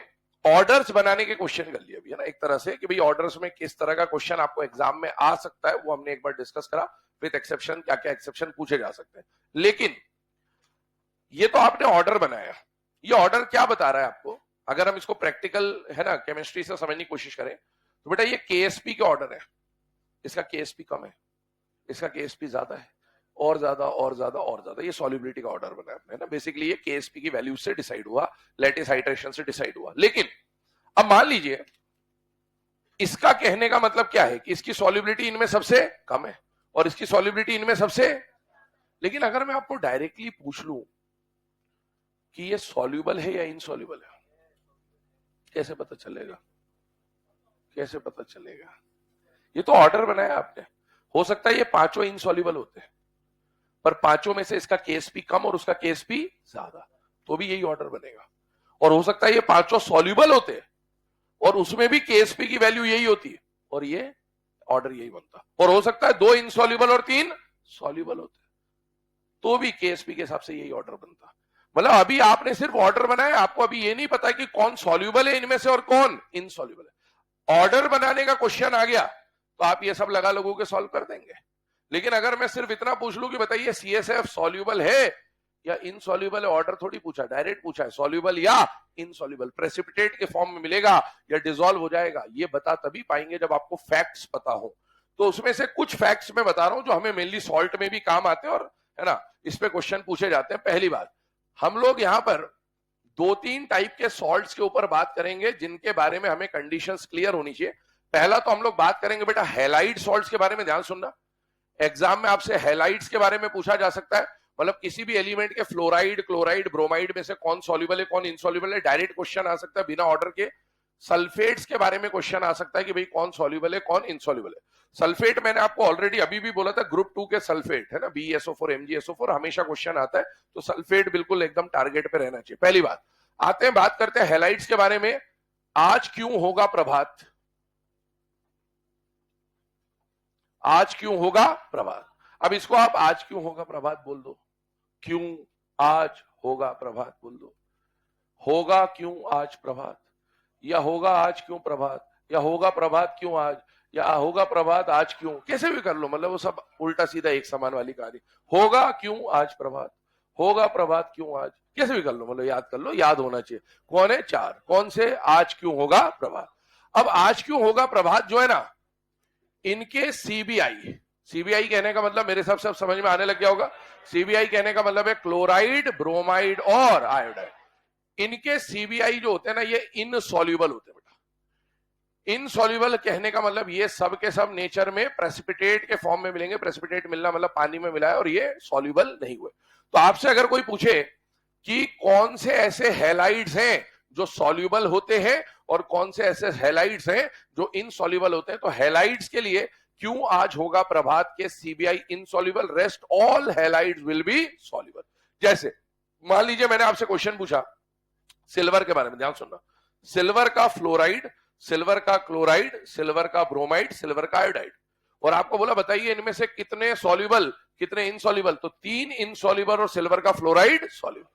ऑर्डर्स बनाने के क्वेश्चन कर लिए अभी, है ना, एक तरह से कि भाई ऑर्डर्स में किस तरह का क्वेश्चन आपको एग्जाम में आ सकता है, वो हमने एक बार डिस्कस करा। विद एक्सेप्शन क्या क्या एक्सेप्शन पूछे जा सकते हैं। लेकिन ये तो आपने ऑर्डर बनाया, ये ऑर्डर क्या बता रहा है आपको, अगर हम इसको प्रैक्टिकल, है ना, केमिस्ट्री से समझने की कोशिश करें तो बेटा ये KSP के ऑर्डर है। इसका KSP कम है, इसका KSP ज्यादा है, और ज्यादा और ज्यादा और ज्यादा। ये सॉल्युबिलिटी का ऑर्डर बना है ना। बेसिकली ये KSP की वैल्यू से डिसाइड हुआ, लैटिस हाइड्रेशन से डिसाइड हुआ। लेकिन अब मान लीजिए इसका कहने का मतलब क्या है कि इसकी सॉल्युबिलिटी इनमें सबसे कम है और इसकी सॉल्युबिलिटी इनमें सबसे। लेकिन अगर मैं आपको डायरेक्टली पूछ लूं कि ये सॉल्युबल है या इनसॉल्युबल है, कैसे पता चलेगा, कैसे पता चलेगा? ये तो ऑर्डर बनाया आपने। हो सकता है ये पांचों इनसॉल्युबल होते हैं, पर पांचों में से इसका KSP कम और उसका KSP ज्यादा, तो भी यही ऑर्डर बनेगा। और हो सकता है ये पांचों सॉल्युबल होते हैं और उसमें भी KSP की वैल्यू यही होती है और ये ऑर्डर यही बनता। और हो सकता है दो इनसॉल्युबल और तीन सॉल्युबल होते, तो भी KSP के हिसाब से यही ऑर्डर बनता। मतलब अभी आपने सिर्फ ऑर्डर बनाया, आपको अभी ये नहीं पता कि कौन सॉल्युबल है इनमें से और कौन इनसॉल्युबल है। ऑर्डर बनाने का क्वेश्चन आ गया तो आप ये सब लगा लगो के सॉल्व कर देंगे। लेकिन अगर मैं सिर्फ इतना पूछ लूं कि बताइए CSF सॉल्युबल है या इनसॉल्युबल है, ऑर्डर थोड़ी पूछा, डायरेक्ट पूछा है सॉल्युबल या इनसॉल्युबल, प्रेसिपिटेट के फॉर्म में मिलेगा या डिसॉल्व हो जाएगा, ये बता तभी पाएंगे जब आपको फैक्ट्स पता हो। तो उसमें से कुछ फैक्ट्स मैं बता रहा हूं जो हमें मेनली सॉल्ट में भी काम आते हैं और, है ना, इस पे क्वेश्चन पूछे जाते हैं। पहली बात, हम लोग यहां पर 2-3 टाइप के सॉल्ट्स के ऊपर बात करेंगे जिनके बारे में हमें कंडीशंस क्लियर होनी चाहिए। पहला तो हम लोग बात करेंगे बेटा हैलाइड सॉल्ट्स के बारे में। ध्यान सुनना, एग्जाम में आपसे हैलाइड्स के बारे में पूछा जा सकता है। मतलब किसी भी एलिमेंट के फ्लोराइड, क्लोराइड, ब्रोमाइड में से कौन सॉल्युबल है कौन इनसॉल्युबल है, डायरेक्ट क्वेश्चन आ सकता है बिना ऑर्डर के। सल्फेट्स के बारे में क्वेश्चन आ सकता है कि भाई कौन सॉल्युबल है कौन इनसॉल्युबल है। सल्फेट मैंने आपको ऑलरेडी अभी भी बोला था, ग्रुप 2 के सल्फेट, है ना, BeSO4 MgSO4 हमेशा क्वेश्चन आता है, तो सल्फेट बिल्कुल एकदम टारगेट पे रहना चाहिए। पहली बात। आते हैं, बात करते हैं हैलाइड्स के बारे में। आज क्यों होगा प्रभात, आज क्यों होगा प्रभात। अब इसको आप आज क्यों होगा प्रभात बोल दो, क्यों आज होगा प्रभात बोल दो, होगा क्यों आज प्रभात, या होगा आज क्यों प्रभात, या होगा प्रभात क्यों आज, या होगा प्रभात आज क्यों, कैसे भी कर लो, मतलब वो सब उल्टा सीधा एक समान वाली कहानी। होगा क्यों आज प्रभात, होगा प्रभात क्यों आज, कैसे भी कर लो, मतलब याद कर लो, याद होना चाहिए। कौन है, चार। कौन से, आज क्यों होगा प्रभात। अब आज क्यों होगा प्रभात जो है ना, इनके CBI सीबीआई कहने का मतलब मेरे हिसाब से अब समझ में आने लग गया होगा। सीबीआई कहने का मतलब है क्लोराइड, ब्रोमाइड और आयोडाइड। इनके सीबीआई जो होते हैं ना, ये इनसॉल्युबल होते हैं बेटा। इनसॉल्युबल कहने का मतलब ये सब के सब नेचर में प्रेसिपिटेट के फॉर्म में मिलेंगे। प्रेसिपिटेट मिलना मतलब पानी में मिला है और ये सॉल्युबल नहीं हुए। तो आपसे अगर कोई पूछे कि कौन से ऐसे हैलाइड्स हैं जो सॉल्युबल होते हैं और कौन से ऐसे हैलाइड्स हैं जो इनसॉल्युबल होते हैं, तो हैलाइड्स के लिए क्यों आज होगा प्रभात के CBI insoluble, rest all halides will be soluble. जैसे मान लीजिए मैंने आपसे क्वेश्चन पूछा सिल्वर के बारे में, ध्यान सुनना। सिल्वर का फ्लोराइड, सिल्वर का क्लोराइड, सिल्वर का ब्रोमाइड, सिल्वर का आयोडाइड, और आपको बोला बताइए इनमें से कितने सॉल्युबल कितने इनसॉल्युबल, तो 3 इनसॉल्युबल और सिल्वर का फ्लोराइड सॉल्युबल।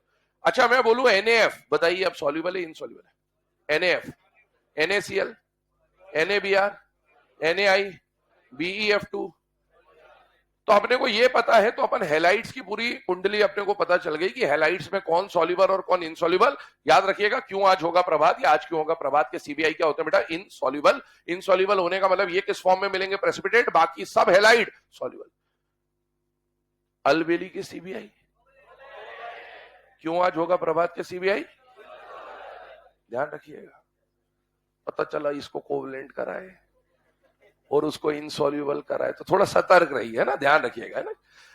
अच्छा मैं बोलूं NaF, बताइए अब सॉल्युबल है इनसॉल्युबल है? NaF, NaCl, NaBr, Na, BeF2। तो अपने को ये पता है, तो अपन हैलाइड्स की पूरी कुंडली अपने को पता चल गई कि हैलाइड्स में कौन सॉल्युबल और कौन इनसॉल्युबल। याद रखिएगा क्यों आज होगा प्रभात, या आज क्यों होगा प्रभात के सीबीआई क्या होते हैं बेटा, इनसॉल्युबल। इनसॉल्युबल होने का मतलब ये किस फॉर्म में मिलेंगे, प्रेसिपिटेट, बाकी सब हैलाइड सॉल्युबल। अलबेली की सीबीआई क्यों आज होगा प्रभात के सीबीआई, ध्यान रखिएगा। पता चला इसको कोवलेंट कराए और उसको इनसॉल्युबल कराए, तो थोड़ा सतर्क रहिए ना, ध्यान रखिएगा, है ना।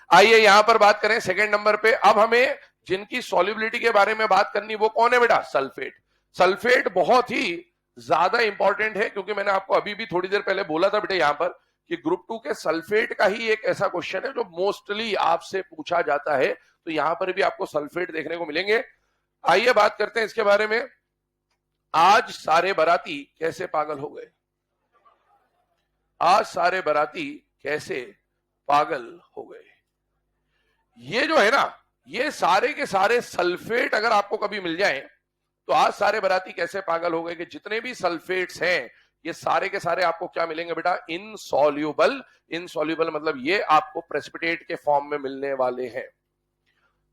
आइए यहां पर बात करें सेकंड नंबर पे। अब हमें जिनकी सॉल्युबिलिटी के बारे में बात करनी, वो कौन है बेटा, सल्फेट। सल्फेट बहुत ही ज्यादा इंपॉर्टेंट है, क्योंकि मैंने आपको अभी भी थोड़ी देर पहले बोला था बेटा यहां पर कि ग्रुप 2 के सल्फेट का ही एक ऐसा क्वेश्चन है जो मोस्टली आपसे पूछा जाता है। तो यहां पर भी आपको सल्फेट देखने को मिलेंगे। आइए बात करते हैं इसके बारे में। आज सारे बाराती कैसे पागल हो गए, आज सारे बाराती कैसे पागल हो गए। ये जो है ना, ये सारे के सारे सल्फेट अगर आपको कभी मिल जाए तो आज सारे बाराती कैसे पागल हो गए कि जितने भी सल्फेट्स हैं ये सारे के सारे आपको क्या मिलेंगे बेटा, इनसॉल्युबल। इनसॉल्युबल मतलब ये आपको प्रेसिपिटेट के फॉर्म में मिलने वाले हैं।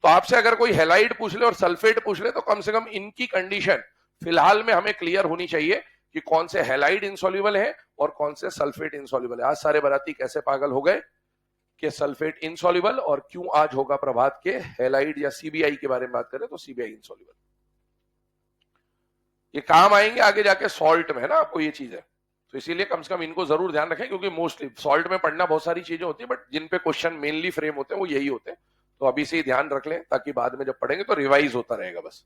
तो आपसे अगर कोई हैलाइड पूछ ले और सल्फेट पूछ ले, तो कम से कम इनकी कंडीशन फिलहाल में हमें क्लियर होनी चाहिए कि कौन से हैलाइड इनसॉल्युबल है और कौन से सल्फेट इनसॉल्युबल है। आज सारे बाराती कैसे पागल हो गए कि सल्फेट इनसॉल्युबल, और क्यों आज होगा प्रभात के हैलाइड या सीबीआई के बारे में बात करें तो सीबीआई इनसॉल्युबल। ये काम आएंगे आगे जाके सॉल्ट में, है ना, आपको ये चीज है। तो इसीलिए कम से कम इनको जरूर ध्यान रखें, क्योंकि मोस्टली सॉल्ट में पढ़ना बहुत सारी चीजें होती है, बट जिन पे क्वेश्चन मेनली फ्रेम होते हैं वो यही होते हैं। तो अभी से ही ध्यान रख लें ताकि बाद में जब पढ़ेंगे तो रिवाइज होता रहेगा बस।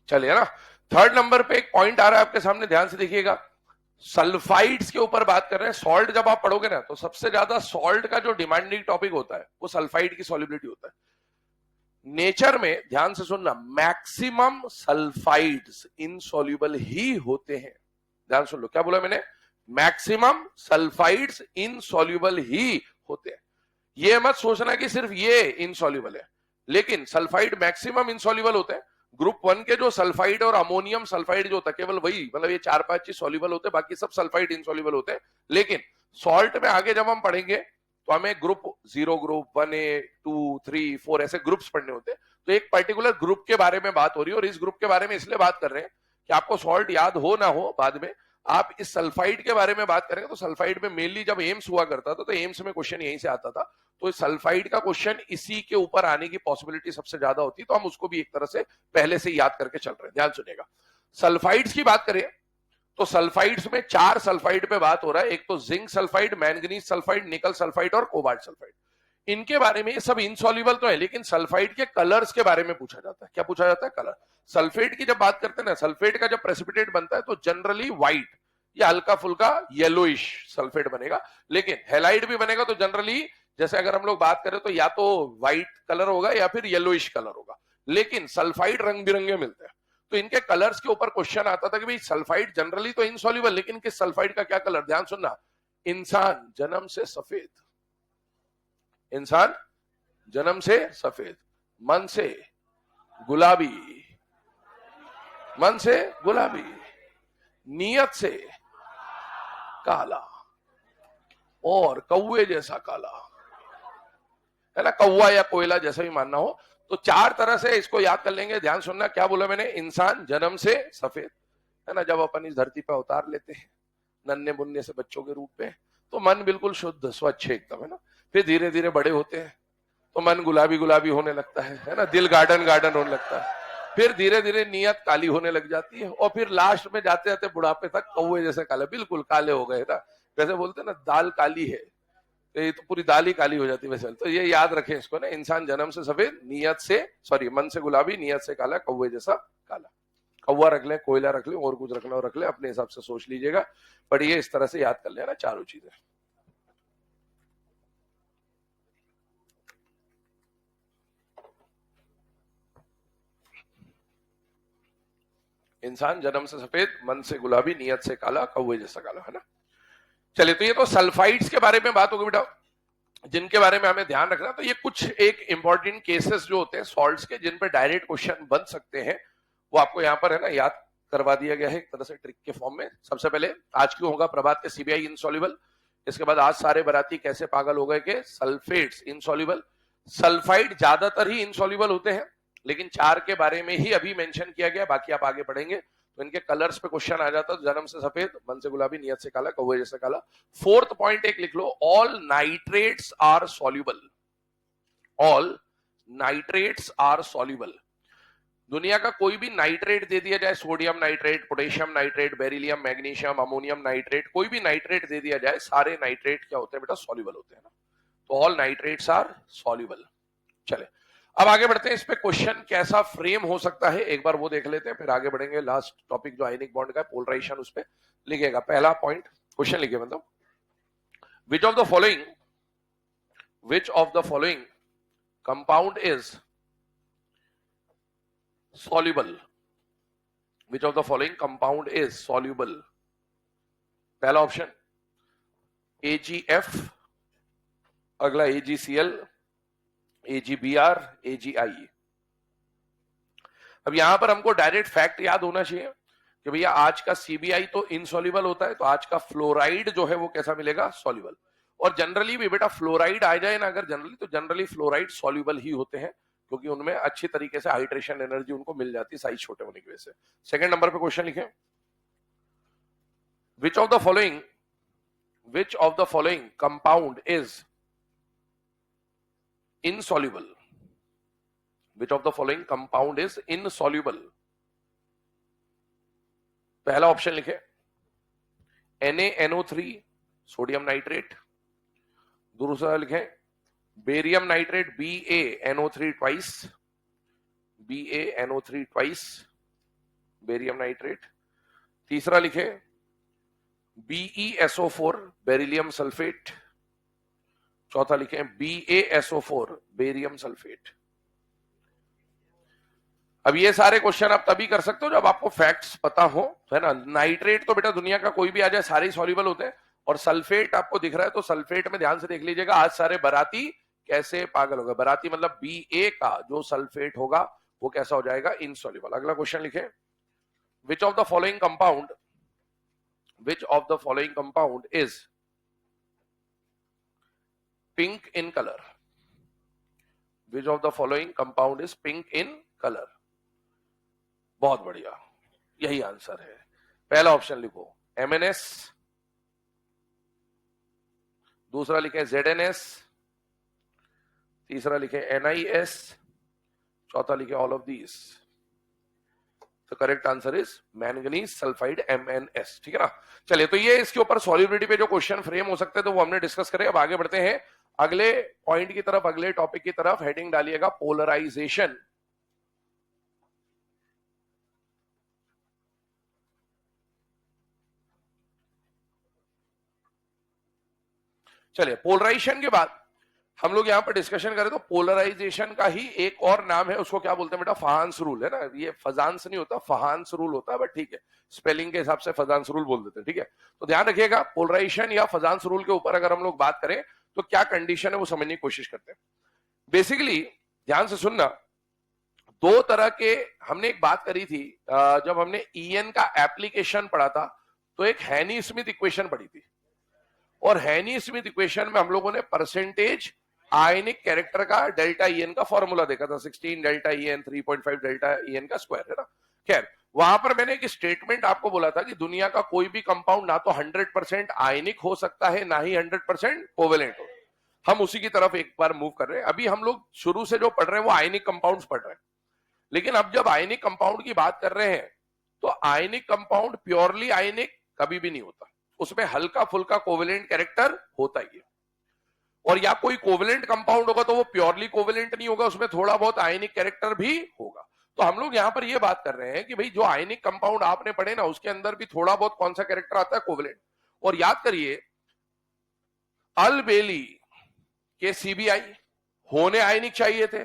चलिए ना, थर्ड नंबर पे एक पॉइंट आ रहा है आपके सामने, ध्यान से देखिएगा। सल्फाइड्स के ऊपर बात कर रहे हैं। सॉल्ट जब आप पढ़ोगे ना, तो सबसे ज्यादा सॉल्ट का जो डिमांडिंग टॉपिक होता है वो सल्फाइड की सॉल्युबिलिटी होता है। नेचर में, ध्यान से सुनना, मैक्सिमम सल्फाइड्स इनसॉल्युबल ही होते हैं। ध्यान सुन लो, क्या बोला मैंने, मैक्सिमम सल्फाइड्स इनसॉल्युबल ही होते हैं। ये मत सोचना कि सिर्फ ये इनसॉल्युबल है, लेकिन सल्फाइड मैक्सिमम इनसॉल्युबल होते हैं। ग्रुप 1 के जो सल्फाइड और अमोनियम सल्फाइड जो होता है, केवल वही, मतलब ये 4-5 चीज सॉल्युबल होते हैं, बाकी सब सल्फाइड इनसॉल्युबल होते हैं। लेकिन सॉल्ट में आगे जब हम पढ़ेंगे तो हमें ग्रुप 0, ग्रुप 1A, 2, 3, 4 ऐसे ग्रुप्स पढ़ने होते हैं। तो एक पर्टिकुलर ग्रुप के बारे में बात हो रही है, और इस ग्रुप के बारे में इसलिए बात कर रहे हैं कि आपको सॉल्ट याद हो ना हो बाद में, आप इस सल्फाइड के बारे में बात करेंगे। तो सल्फाइड में मेनली जब एम्स हुआ करता था तो एम्स में क्वेश्चन यहीं से आता था। तो सल्फाइड का क्वेश्चन इसी के ऊपर आने की पॉसिबिलिटी सबसे ज्यादा होती है, तो हम उसको भी एक तरह से पहले से याद करके चल रहे हैं। ध्यान सुनिएगा, सल्फाइड्स की बात करें तो सल्फाइड्स में 4 सल्फाइड पे बात हो रहा है। एक तो जिंक सल्फाइड, मैंगनीज सल्फाइड, निकल सल्फाइड और कोबाल्ट सल्फाइड। इनके बारे में ये सब इनसॉल्युबल तो है, लेकिन सल्फाइड के कलर्स के बारे में पूछा जाता है। क्या पूछा जाता है, कलर। सल्फेट की जब बात करते हैं ना, सल्फेट का जब प्रेसिपिटेट बनता है तो जनरली व्हाइट, या हल्का फुल्का येलोइश सल्फेट बनेगा। लेकिन हैलाइड भी बनेगा तो जनरली जैसे अगर हम लोग बात करें तो या तो व्हाइट कलर होगा या फिर येलोइश कलर होगा, लेकिन सल्फाइड रंग बिरंगे मिलते हैं। तो इनके कलर्स के ऊपर क्वेश्चन आता था कि भाई सल्फाइड जनरली तो इनसॉल्युबल, लेकिन किस सल्फाइड का क्या कलर, ध्यान सुनना। इंसान जन्म से सफेद, इंसान जन्म से सफेद, मन से गुलाबी, मन से गुलाबी, नियत से काला और कौवे जैसा काला, है ना, कौवा या कोयला जैसा भी मानना हो। तो चार तरह से इसको याद कर लेंगे। ध्यान सुनना, क्या बोला मैंने, इंसान जन्म से सफेद, है ना, जब अपन इस धरती पर अवतार लेते हैं नन्हे मुन्ने से बच्चों के रूप में, तो मन बिल्कुल शुद्ध स्वच्छ एकदम, है ना। फिर धीरे धीरे बड़े होते हैं तो मन गुलाबी गुलाबी होने लगता है ना, दिल गार्डन गार्डन होने लगता है। फिर धीरे धीरे नियत काली होने लग जाती है और फिर लास्ट में जाते जाते बुढ़ापे तक कौवे जैसे काले, बिल्कुल काले हो गए ना। वैसे बोलते हैं ना दाल काली है, तो ये तो पूरी दाल ही काली हो जाती है वैसे। तो ये याद रखें इसको ना, इंसान जन्म से सफेद, नियत से सॉरी मन से गुलाबी, नियत से काला, कौवे जैसा काला। कौवा रख ले, कोयला रख ले, और कुछ रखना हो रख ले, अपने हिसाब से सोच लीजिएगा। पर ये इस तरह से याद कर लेना चारों चीजें। इंसान जन्म से सफेद, मन से गुलाबी, नियत से काला, कौवे जैसा काला, है ना। चलिए, तो ये तो सल्फाइड्स के बारे में बात होगी बेटा, जिनके बारे में हमें ध्यान रखना। तो ये कुछ एक इंपॉर्टेंट केसेस जो होते हैं सॉल्ट्स के, जिन पे डायरेक्ट क्वेश्चन बन सकते हैं, वो आपको यहाँ पर है ना याद करवा दिया गया है एक तरह से ट्रिक के फॉर्म में। सबसे पहले आज क्यों होगा प्रभात के सीबीआई इनसॉल्युबल, इसके बाद आज सारे बराती कैसे पागल हो गए के सल्फेट्स इनसॉल्युबल। सल्फाइड ज्यादातर ही इनसॉल्युबल होते हैं, लेकिन चार के बारे में ही अभी मेंशन किया गया, बाकी आप आगे पढ़ेंगे। तो इनके कलर्स पे क्वेश्चन आ जाता है, जन्म से सफेद, मन से गुलाबी, नियत से काला, कौवे जैसे काला। फोर्थ पॉइंट एक लिख लो, all nitrates are soluble, all nitrates are soluble. दुनिया का कोई भी नाइट्रेट दे दिया जाए, sodium nitrate, potassium nitrate, beryllium, magnesium, ammonium nitrate, कोई भी नाइट्रेट दे दिया जाए, सारे नाइट्रेट क्या होते हैं बेटा, सॉल्युबल होते हैं ना। तो ऑल नाइट्रेट्स आर सॉल्युबल। चले अब आगे बढ़ते हैं, इस पे क्वेश्चन कैसा फ्रेम हो सकता है एक बार वो देख लेते हैं, फिर आगे बढ़ेंगे। लास्ट टॉपिक जो आयनिक बॉन्ड का पोलराइजेशन, उस पे लिखेगा। पहला पॉइंट क्वेश्चन लिखे, मतलब which of the following, which of the following compound is soluble, which of the following compound is soluble? पहला ऑप्शन AgF, अगला AgCl, AgBr, AgI। अब यहां पर हमको डायरेक्ट फैक्ट याद होना चाहिए कि भैया आज का सीबीआई तो इनसॉल्युबल होता है, तो आज का फ्लोराइड जो है वो कैसा मिलेगा, सॉल्युबल। और जनरली भी बेटा फ्लोराइड आ जाए ना अगर जनरली, तो जनरली फ्लोराइड सॉल्युबल ही होते हैं, क्योंकि उनमें अच्छी तरीके से हाइड्रेशन एनर्जी उनको मिल जाती है साइज छोटे होने की वजह से। सेकंड नंबर पे क्वेश्चन लिखें, which of the following, which of the following compound is insoluble, which of the following compound is insoluble. पहला ऑप्शन लिखे NaNO3 सोडियम नाइट्रेट, दूसरा लिखे barium nitrate BaNO3 twice, BaNO3 twice barium nitrate, तीसरा लिखे BeSO4 beryllium sulphate, चौथा लिखे BaSO4 barium sulphate. अब ये सारे क्वेश्चन आप तभी कर सकते हो जब आपको फैक्ट्स पता हो, है ना। नाइट्रेट तो बेटा दुनिया का कोई भी आ जाए सारे सॉल्युबल होते हैं, और सल्फेट आपको दिख रहा है तो सल्फेट में ध्यान से देख लीजिएगा, आज सारे बराती कैसे पागल हो गए। बराती मतलब Ba का जो सल्फेट होगा वो कैसा हो जाएगा, इनसॉल्युबल। अगला क्वेश्चन लिखे, which of the following compound, which of the following compound is pink in colour, which of the following compound is pink in colour. बहुत बढ़िया, यही आंसर है। पहला ऑप्शन लिखो MnS, दूसरा लिखे ZnS, तीसरा लिखे NiS, चौथा लिखे ऑल ऑफ दीज। तो correct answer is manganese sulphide MnS, ठीक है ना। चलिए, तो ये इसके ऊपर सॉल्युबिलिटी पे जो क्वेश्चन फ्रेम हो सकते हैं तो वो हमने डिस्कस करें। अब आगे बढ़ते हैं अगले पॉइंट की तरफ, अगले टॉपिक की तरफ। हेडिंग डालिएगा पोलराइजेशन। चलिए, पोलराइजेशन के बाद हम लोग यहाँ पर डिस्कशन करें तो पोलराइजेशन का ही एक और नाम है, उसको क्या बोलते हैं बेटा? फहान्स रूल है ना। ये फजांस नहीं होता, फहान्स रूल होता है, बट ठीक है, स्पेलिंग के हिसाब से फजांस रूल बोल देते हैं, ठीक है। तो ध्यान रखिएगा, पोलराइजेशन या फजांस रूल के ऊपर अगर हम लोग बात करें तो क्या कंडीशन है वो समझने की कोशिश करते हैं। बेसिकली ध्यान से सुनना, दो तरह के हमने एक बात करी थी जब हमने ईएन का एप्लीकेशन पढ़ा था, तो एक हैनी स्मिथ इक्वेशन पढ़ी थी, और हैनी स्मिथ इक्वेशन में हम लोगों ने परसेंटेज आयनिक कैरेक्टर का डेल्टा ईएन का फॉर्मूला देखा था, 16 डेल्टा ईएन 3.5 डेल्टा ईएन का स्क्वायर, है ना। खैर, वहां पर मैंने एक स्टेटमेंट आपको बोला था कि दुनिया का कोई भी कंपाउंड ना तो 100% आयनिक हो सकता है, ना ही 100% कोवेलेंट हो। हम उसी की तरफ एक बार मूव कर रहे हैं। अभी हम लोग शुरू से जो पढ़ रहे हैं वो आयनिक कंपाउंड्स पढ़ रहे हैं, लेकिन अब जब आयनिक कंपाउंड की बात कर रहे हैं तो आयनिक कंपाउंड प्योरली आयनिक कभी भी नहीं होता, उसमें हल्का फुल्का कोवेलेंट कैरेक्टर होता ही है। और या कोई कोवेलेंट कंपाउंड होगा तो वो प्योरली कोवेलेंट नहीं होगा, उसमें थोड़ा बहुत आयनिक कैरेक्टर भी होगा। तो हम लोग यहां पर ये बात कर रहे हैं कि भाई जो आयनिक कंपाउंड आपने पढ़े ना, उसके अंदर भी थोड़ा बहुत कौन सा कैरेक्टर आता है? कोवेलेंट। और याद करिए, अल-बेली के सीबीआई होने आयनिक चाहिए थे,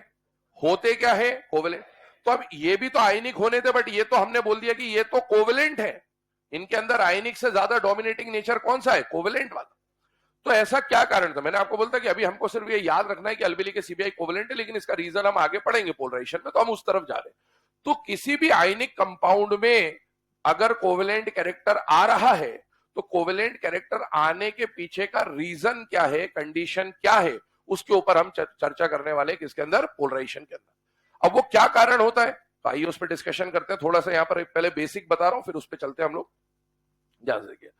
होते क्या है? कोवेलेंट। तो अब ये भी तो आयनिक होने थे, बट ये तो हमने बोल दिया कि ये तो कोवेलेंट है, इनके अंदर आयनिक से ज्यादा डोमिनेटिंग नेचर कौन सा है? कोवेलेंट वाला। तो ऐसा क्या कारण था? मैंने आपको बोलता कि अभी हमको सिर्फ ये याद रखना है कि अल-बेली के सीबीआई कोवेलेंट है, लेकिन इसका रीजन हम आगे पढ़ेंगे पोलराइजेशन में, तो हम उस तरफ जा रहे हैं। तो किसी भी आयनिक कंपाउंड में अगर कोवेलेंट कैरेक्टर आ रहा है तो कोवेलेंट कैरेक्टर आने के पीछे का रीजन क्या है, कंडीशन क्या है, उसके ऊपर हम चर्चा करने वाले, किसके अंदर? पोलराइजेशन के अंदर। अब वो क्या कारण होता है, तो आइए उस पर डिस्कशन करते हैं। थोड़ा सा यहाँ पर पहले बेसिक बता रहा हूं, फिर उस पर चलते हैं हम लोग। ध्यान से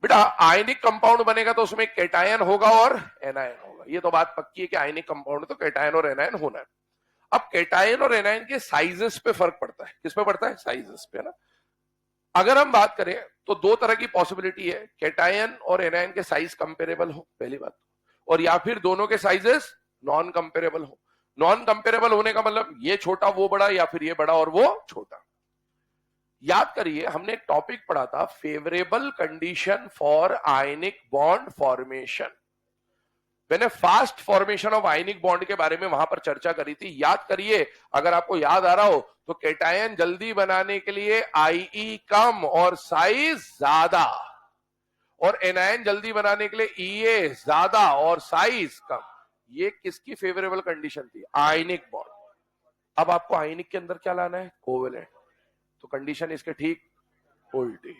बेटा, आयनिक कंपाउंड बनेगा तो उसमें कैटायन होगा और एनायन होगा, ये तो बात पक्की है कि आयनिक कंपाउंड तो कैटायन और एनायन होना है। अब कैटायन और एनायन के साइजेस पे फर्क पड़ता है। किस पे पड़ता है? साइजेस पे, है ना। अगर हम बात करें तो दो तरह की पॉसिबिलिटी है, कैटायन और एनायन के साइज कंपेरेबल हो, पहली बात, और या फिर दोनों के साइजेस नॉन कंपेरेबल हो। नॉन कंपेरेबल होने का मतलब ये छोटा वो बड़ा, या फिर ये बड़ा और वो छोटा। याद करिए, हमने एक टॉपिक पढ़ा था, favourable condition for ionic bond formation. मैंने fast formation of ionic bond के बारे में वहां पर चर्चा करी थी, याद करिए। अगर आपको याद आ रहा हो तो कैटायन जल्दी बनाने के लिए आईई कम और साइज ज्यादा, और एनायन जल्दी बनाने के लिए ईए ज्यादा और साइज कम। ये किसकी फेवरेबल कंडीशन थी? Ionic bond. अब आपको आयनिक के अंदर क्या लाना है? कोवेलेंट। तो कंडीशन इसके ठीक उल्टी।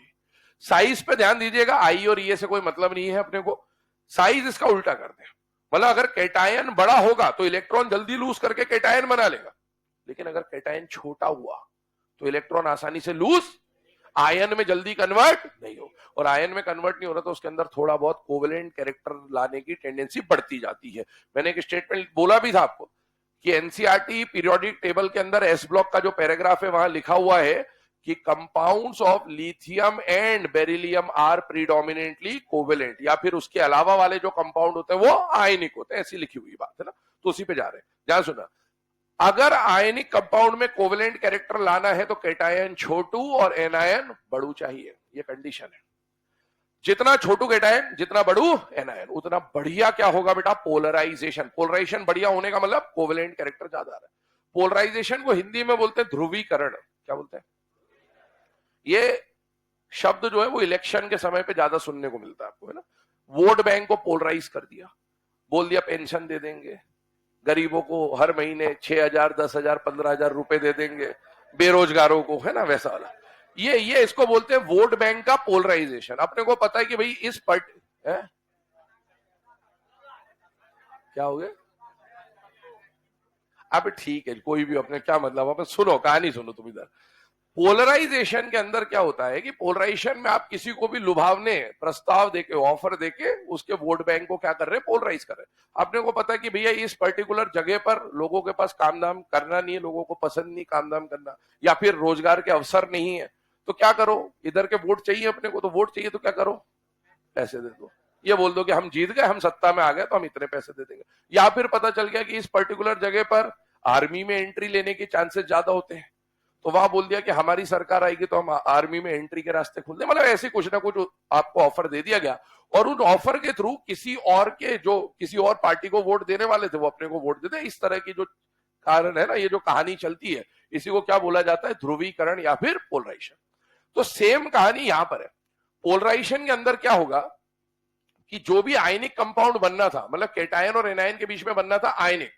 साइज पे ध्यान दीजिएगा, आई और ई से कोई मतलब नहीं है अपने को, साइज इसका उल्टा कर दे। मतलब अगर कैटायन बड़ा होगा तो इलेक्ट्रॉन जल्दी लूज करके कैटायन बना लेगा, लेकिन अगर कैटायन छोटा हुआ तो इलेक्ट्रॉन आसानी से लूज आयन में जल्दी कन्वर्ट नहीं हो, और आयन में कन्वर्ट नहीं हो रहा तो उसके अंदर थोड़ा बहुत कोवेलेंट कैरेक्टर लाने की टेंडेंसी बढ़ती जाती है। मैंने एक स्टेटमेंट बोला भी था आपको कि एनसीईआरटी पीरियोडिक टेबल के अंदर एस ब्लॉक का जो पैराग्राफ है वहां लिखा हुआ है कि compounds of lithium and beryllium are predominantly covalent, या फिर उसके अलावा वाले जो कंपाउंड होते हैं वो आयनिक होते हैं, ऐसी लिखी हुई बात है ना। तो उसी पे जा रहे हैं। ध्यान सुना, अगर आयनिक कंपाउंड में कोवेलेंट कैरेक्टर लाना है तो कैटायन छोटू और एनायन बड़ू चाहिए, ये कंडीशन है। जितना छोटू कैटायन जितना बड़ू एनायन, उतना बढ़िया क्या होगा बेटा? पोलराइजेशन। पोलराइजेशन बढ़िया होने का मतलब कोवेलेंट कैरेक्टर ज्यादा आ रहा है। पोलराइजेशन को हिंदी में बोलते हैं ध्रुवीकरण। क्या बोलते हैं? ये शब्द जो है वो इलेक्शन के समय पे ज्यादा सुनने को मिलता है आपको, है ना। वोट बैंक को पोलराइज कर दिया, बोल दिया पेंशन दे देंगे, गरीबों को हर महीने 6,000 10,000 15,000 रुपए दे देंगे, बेरोजगारों को, है ना, वैसा वाला। ये इसको बोलते हैं वोट बैंक का पोलराइजेशन। अपने को पता है कि भाई इस है? क्या हो गया? अब ठीक है, कोई भी अपने क्या मतलब, आप सुनो, कहानी सुनो तुम इधर। पोलराइजेशन के अंदर क्या होता है कि पोलराइजेशन में आप किसी को भी लुभावने प्रस्ताव देके, ऑफर देके उसके वोट बैंक को क्या कर रहे हैं? पोलराइज कर रहे हैं। आपने को पता है कि भैया इस पर्टिकुलर जगह पर लोगों के पास काम धाम करना नहीं है, लोगों को पसंद नहीं काम धाम करना, या फिर रोजगार के अवसर नहीं है, तो क्या करो? इधर के वोट चाहिए अपने को, तो वोट चाहिए तो क्या करो? पैसे दे दो। ये बोल दो कि हम जीत गए, हम सत्ता में आ गए, तो हम इतने पैसे दे देंगे। या फिर पता चल गया कि इस पर्टिकुलर जगह पर आर्मी में एंट्री लेने के चांसेस ज्यादा होते हैं, तो वहां बोल दिया कि हमारी सरकार आएगी तो हम आर्मी में एंट्री के रास्ते खोल दें, मतलब ऐसे कुछ ना कुछ आपको ऑफर दे दिया गया, और उन ऑफर के थ्रू किसी और पार्टी को वोट देने वाले थे वो अपने को वोट देते। इस तरह की जो कारण है ना, ये जो कहानी चलती है, इसी को क्या बोला जाता है, ध्रुवीकरण या फिर पोलराइजेशन। तो सेम कहानी यहां पर है। पोलराइजेशन के अंदर क्या होगा कि जो भी आयनिक कंपाउंड बनना था, मतलब कैटायन और एनायन के बीच में बनना था आयनिक,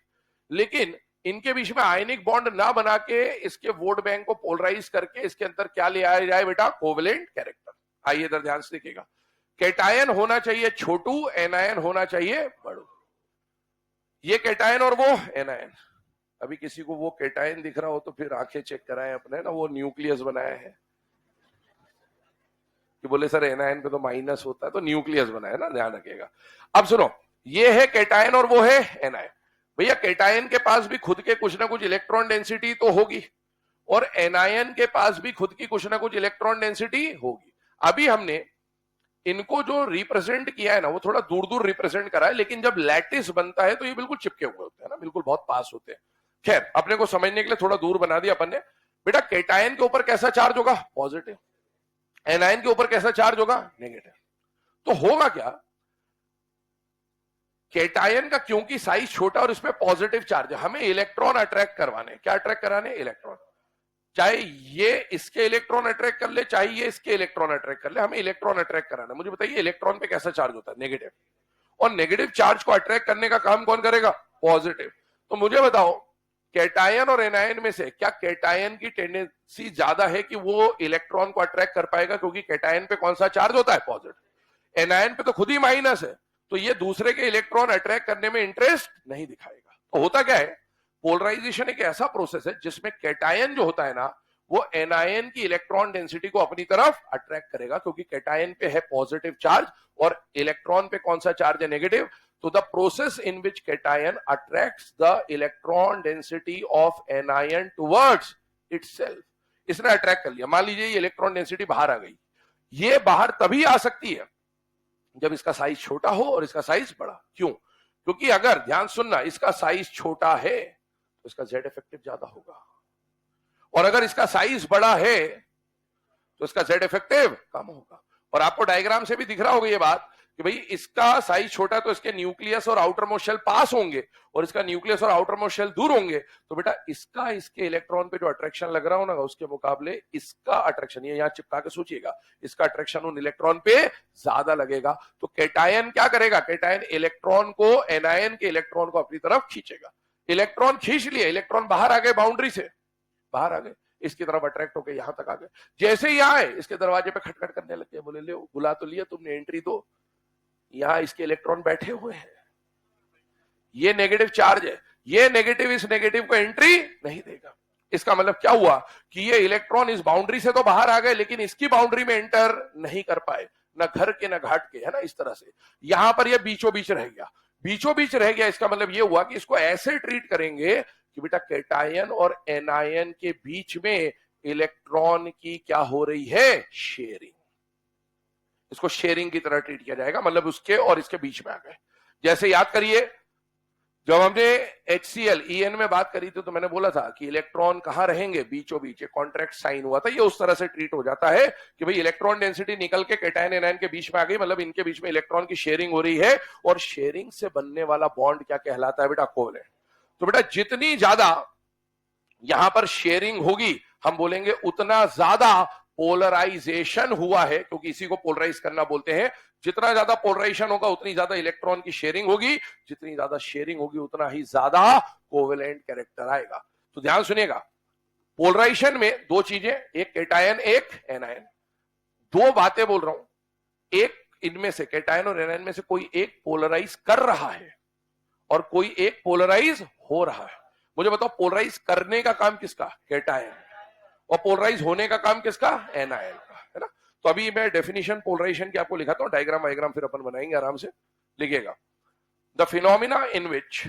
लेकिन इनके बीच में आयनिक बॉन्ड ना बना के इसके वोट बैंक को पोलराइज करके इसके अंदर क्या ले आया जाए बेटा, कोवेलेंट कैरेक्टर। आइए इधर ध्यान से देखिएगा, कैटायन होना चाहिए छोटू, एनायन होना चाहिए बड़ू। ये कैटायन और वो एनायन। अभी किसी को वो कैटायन दिख रहा हो तो फिर आंखें चेक कराएं अपने ना, वो न्यूक्लियस बनाया है कि बोले सर एनायन पे तो माइनस होता है, तो न्यूक्लियस बनाया है ना, ध्यान रखिएगा। अब सुनो, ये है कैटायन और वो है एनायन। भैया कैटायन के पास भी खुद के कुछ ना कुछ इलेक्ट्रॉन डेंसिटी तो होगी, और एनायन के पास भी खुद की कुछ ना कुछ इलेक्ट्रॉन डेंसिटी होगी। अभी हमने इनको जो रिप्रेजेंट किया है ना, वो थोड़ा दूर दूर रिप्रेजेंट करा है, लेकिन जब लैटिस बनता है तो ये बिल्कुल चिपके हुए होते हैं ना, बिल्कुल बहुत पास होते हैं। खैर, अपने को समझने के लिए थोड़ा दूर बना दिया अपन ने। बेटा कैटायन के ऊपर कैसा चार्ज होगा, पॉजिटिव। एनायन के ऊपर कैसा चार्ज होगा, नेगेटिव। तो होगा क्या, कैटायन का क्योंकि साइज छोटा और इसमें पॉजिटिव चार्ज है, हमें इलेक्ट्रॉन अट्रैक्ट करवाने, क्या अट्रैक्ट कराने, इलेक्ट्रॉन। चाहे ये इसके इलेक्ट्रॉन अट्रैक्ट कर ले, चाहे ये इसके इलेक्ट्रॉन अट्रैक्ट कर ले, हमें इलेक्ट्रॉन अट्रैक्ट कराना। मुझे बताइए इलेक्ट्रॉन पे कैसा चार्ज होता है, नेगेटिव। और नेगेटिव चार्ज को अट्रैक्ट करने का काम कौन करेगा, पॉजिटिव। तो मुझे बताओ कैटायन और एनायन में से क्या कैटायन की टेंडेंसी ज्यादा है कि वो इलेक्ट्रॉन को अट्रैक्ट कर पाएगा, क्योंकि कैटायन पे कौन सा चार्ज होता है, पॉजिटिव। एनायन पे तो खुद ही माइनस है, तो ये दूसरे के इलेक्ट्रॉन अट्रैक्ट करने में इंटरेस्ट नहीं दिखाएगा। तो होता क्या है, पोलराइजेशन एक ऐसा प्रोसेस है जिसमें कैटायन जो होता है ना, वो एनायन की इलेक्ट्रॉन डेंसिटी को अपनी तरफ अट्रैक्ट करेगा, क्योंकि कैटायन पे है पॉजिटिव चार्ज और इलेक्ट्रॉन पे कौन सा चार्ज है, नेगेटिव। तो the process in which cation attracts the electron density of anion towards itself. इसने अट्रैक्ट कर लिया। मान लीजिए ये इलेक्ट्रॉन डेंसिटी बाहर आ गई, ये बाहर तभी आ सकती है जब इसका साइज छोटा हो और इसका साइज बड़ा। क्यों, क्योंकि अगर ध्यान सुनना, इसका साइज छोटा है तो इसका जेड इफेक्टिव ज्यादा होगा, और अगर इसका साइज बड़ा है तो इसका जेड इफेक्टिव कम होगा। और आपको डायग्राम से भी दिख रहा होगा ये बात कि भाई इसका साइज छोटा तो इसके न्यूक्लियस और आउटर मोस्ट शेल पास होंगे, और इसका न्यूक्लियस और आउटर मोस्ट शेल दूर होंगे। तो बेटा इसका इसके इलेक्ट्रॉन पे जो अट्रैक्शन लग रहा हो ना, उसके मुकाबले इसका अट्रैक्शन, ये यहां चिपका के सोचिएगा, इसका अट्रैक्शन उन इलेक्ट्रॉन पे ज्यादा लगेगा। तो कैटायन क्या करेगा, कैटायन इलेक्ट्रॉन को, एनायन के इलेक्ट्रॉन को अपनी तरफ खींचेगा। इलेक्ट्रॉन खींच लिए, इलेक्ट्रॉन बाहर आ गए, बाउंड्री से बाहर आ गए, इसकी तरफ अट्रैक्ट होकर यहां तक आ गए। जैसे ही आए इसके दरवाजे पे खटखट करने लगे, बोले ले बुला तो लिया तुमने, एंट्री दो। यहां इसके इलेक्ट्रॉन बैठे हुए हैं, ये नेगेटिव चार्ज है, ये नेगेटिव इस नेगेटिव को एंट्री नहीं देगा। इसका मतलब क्या हुआ कि ये इलेक्ट्रॉन इस बाउंड्री से तो बाहर आ गए, लेकिन इसकी बाउंड्री में एंटर नहीं कर पाए, ना घर के ना घाट के, है ना। इस तरह से यहां पर ये बीचों बीच रह गया, बीचों बीच रह गया। इसका मतलब ये हुआ कि इसको ऐसे ट्रीट करेंगे कि बेटा कैटायन और एनायन के बीच में इलेक्ट्रॉन की क्या हो रही है, शेयरिंग। इसको शेयरिंग की तरह ट्रीट किया जाएगा, मतलब उसके और इसके बीच में आ गए। जैसे याद करिए, जब हमने HCl EN में बात करी थी तो मैंने बोला था कि इलेक्ट्रॉन कहां रहेंगे, बीचों बीच। कॉन्ट्रैक्ट साइन हुआ था, ये उस तरह से ट्रीट हो जाता है कि भाई इलेक्ट्रॉन डेंसिटी निकल के कैटायन एनायन के बीच में आ गई, मतलब इनके बीच में इलेक्ट्रॉन की शेयरिंग हो रही है, और शेयरिंग से बनने वाला बॉन्ड क्या कहलाता है बेटा, कोवेलेंट। तो बेटा जितनी ज्यादा यहां पर शेयरिंग होगी, हम बोलेंगे उतना ज्यादा पोलराइजेशन हुआ है, क्योंकि इसी को पोलराइज करना बोलते हैं। जितना ज्यादा पोलराइजेशन होगा उतनी ज्यादा इलेक्ट्रॉन की शेयरिंग होगी, जितनी ज्यादा शेयरिंग होगी उतना ही ज्यादा कोवेलेंट कैरेक्टर आएगा। तो ध्यान सुनिएगा, पोलराइजेशन में दो चीजें, एक कैटायन एक एनायन। दो बातें बोल रहा हूं, एक इनमें से कैटायन और एनायन में से कोई एक पोलराइज कर रहा है और कोई एक पोलराइज हो रहा है। मुझे बताओ पोलराइज करने का काम किसका, कैटायन, और पोलराइज होने का काम किसका, एनायन का, है ना। तो अभी मैं डेफिनेशन पोलराइजेशन की आपको लिखाता हूं, डायग्राम वाइग्राम फिर अपन बनाएंगे आराम से, लिखिएगा। The phenomena in which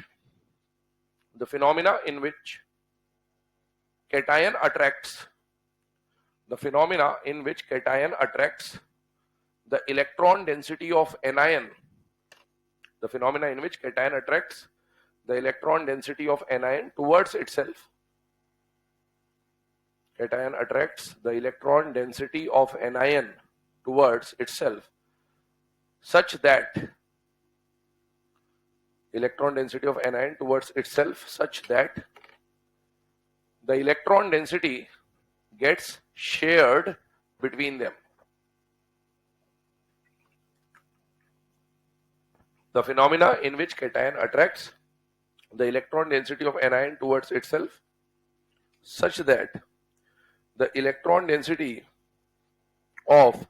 cation attracts the electron density of anion, the phenomena in which cation attracts the electron density of anion towards itself, cation attracts the electron density of anion towards itself such that electron density of anion towards itself such that the electron density gets shared between them. The phenomena in which cation attracts the electron density of anion towards itself such that the electron density of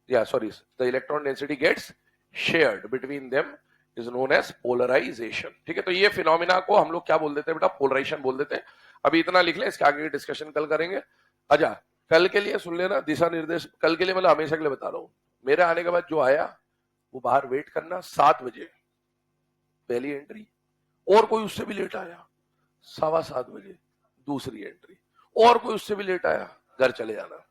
the electron density gets shared between them is known as polarization. ठीक है, तो ये phenomena को हम लोग क्या बोल देते हैं बेटा, पोलराइजेशन बोल देते हैं. अभी इतना लिख ले, इसके आगे की डिस्कशन कल करेंगे. अच्छा, कल के लिए सुन लेना दिशा निर्देश, कल के लिए मतलब हमेशा के लिए बता रहा हूं. मेरे आने के बाद जो आया वो बाहर वेट करना 7 बजे पहली एंट्री, और कोई उससे भी लेट आया 7:15 बजे दूसरी एंट्री, और कोई उससे भी लेट आया घर चले जाना.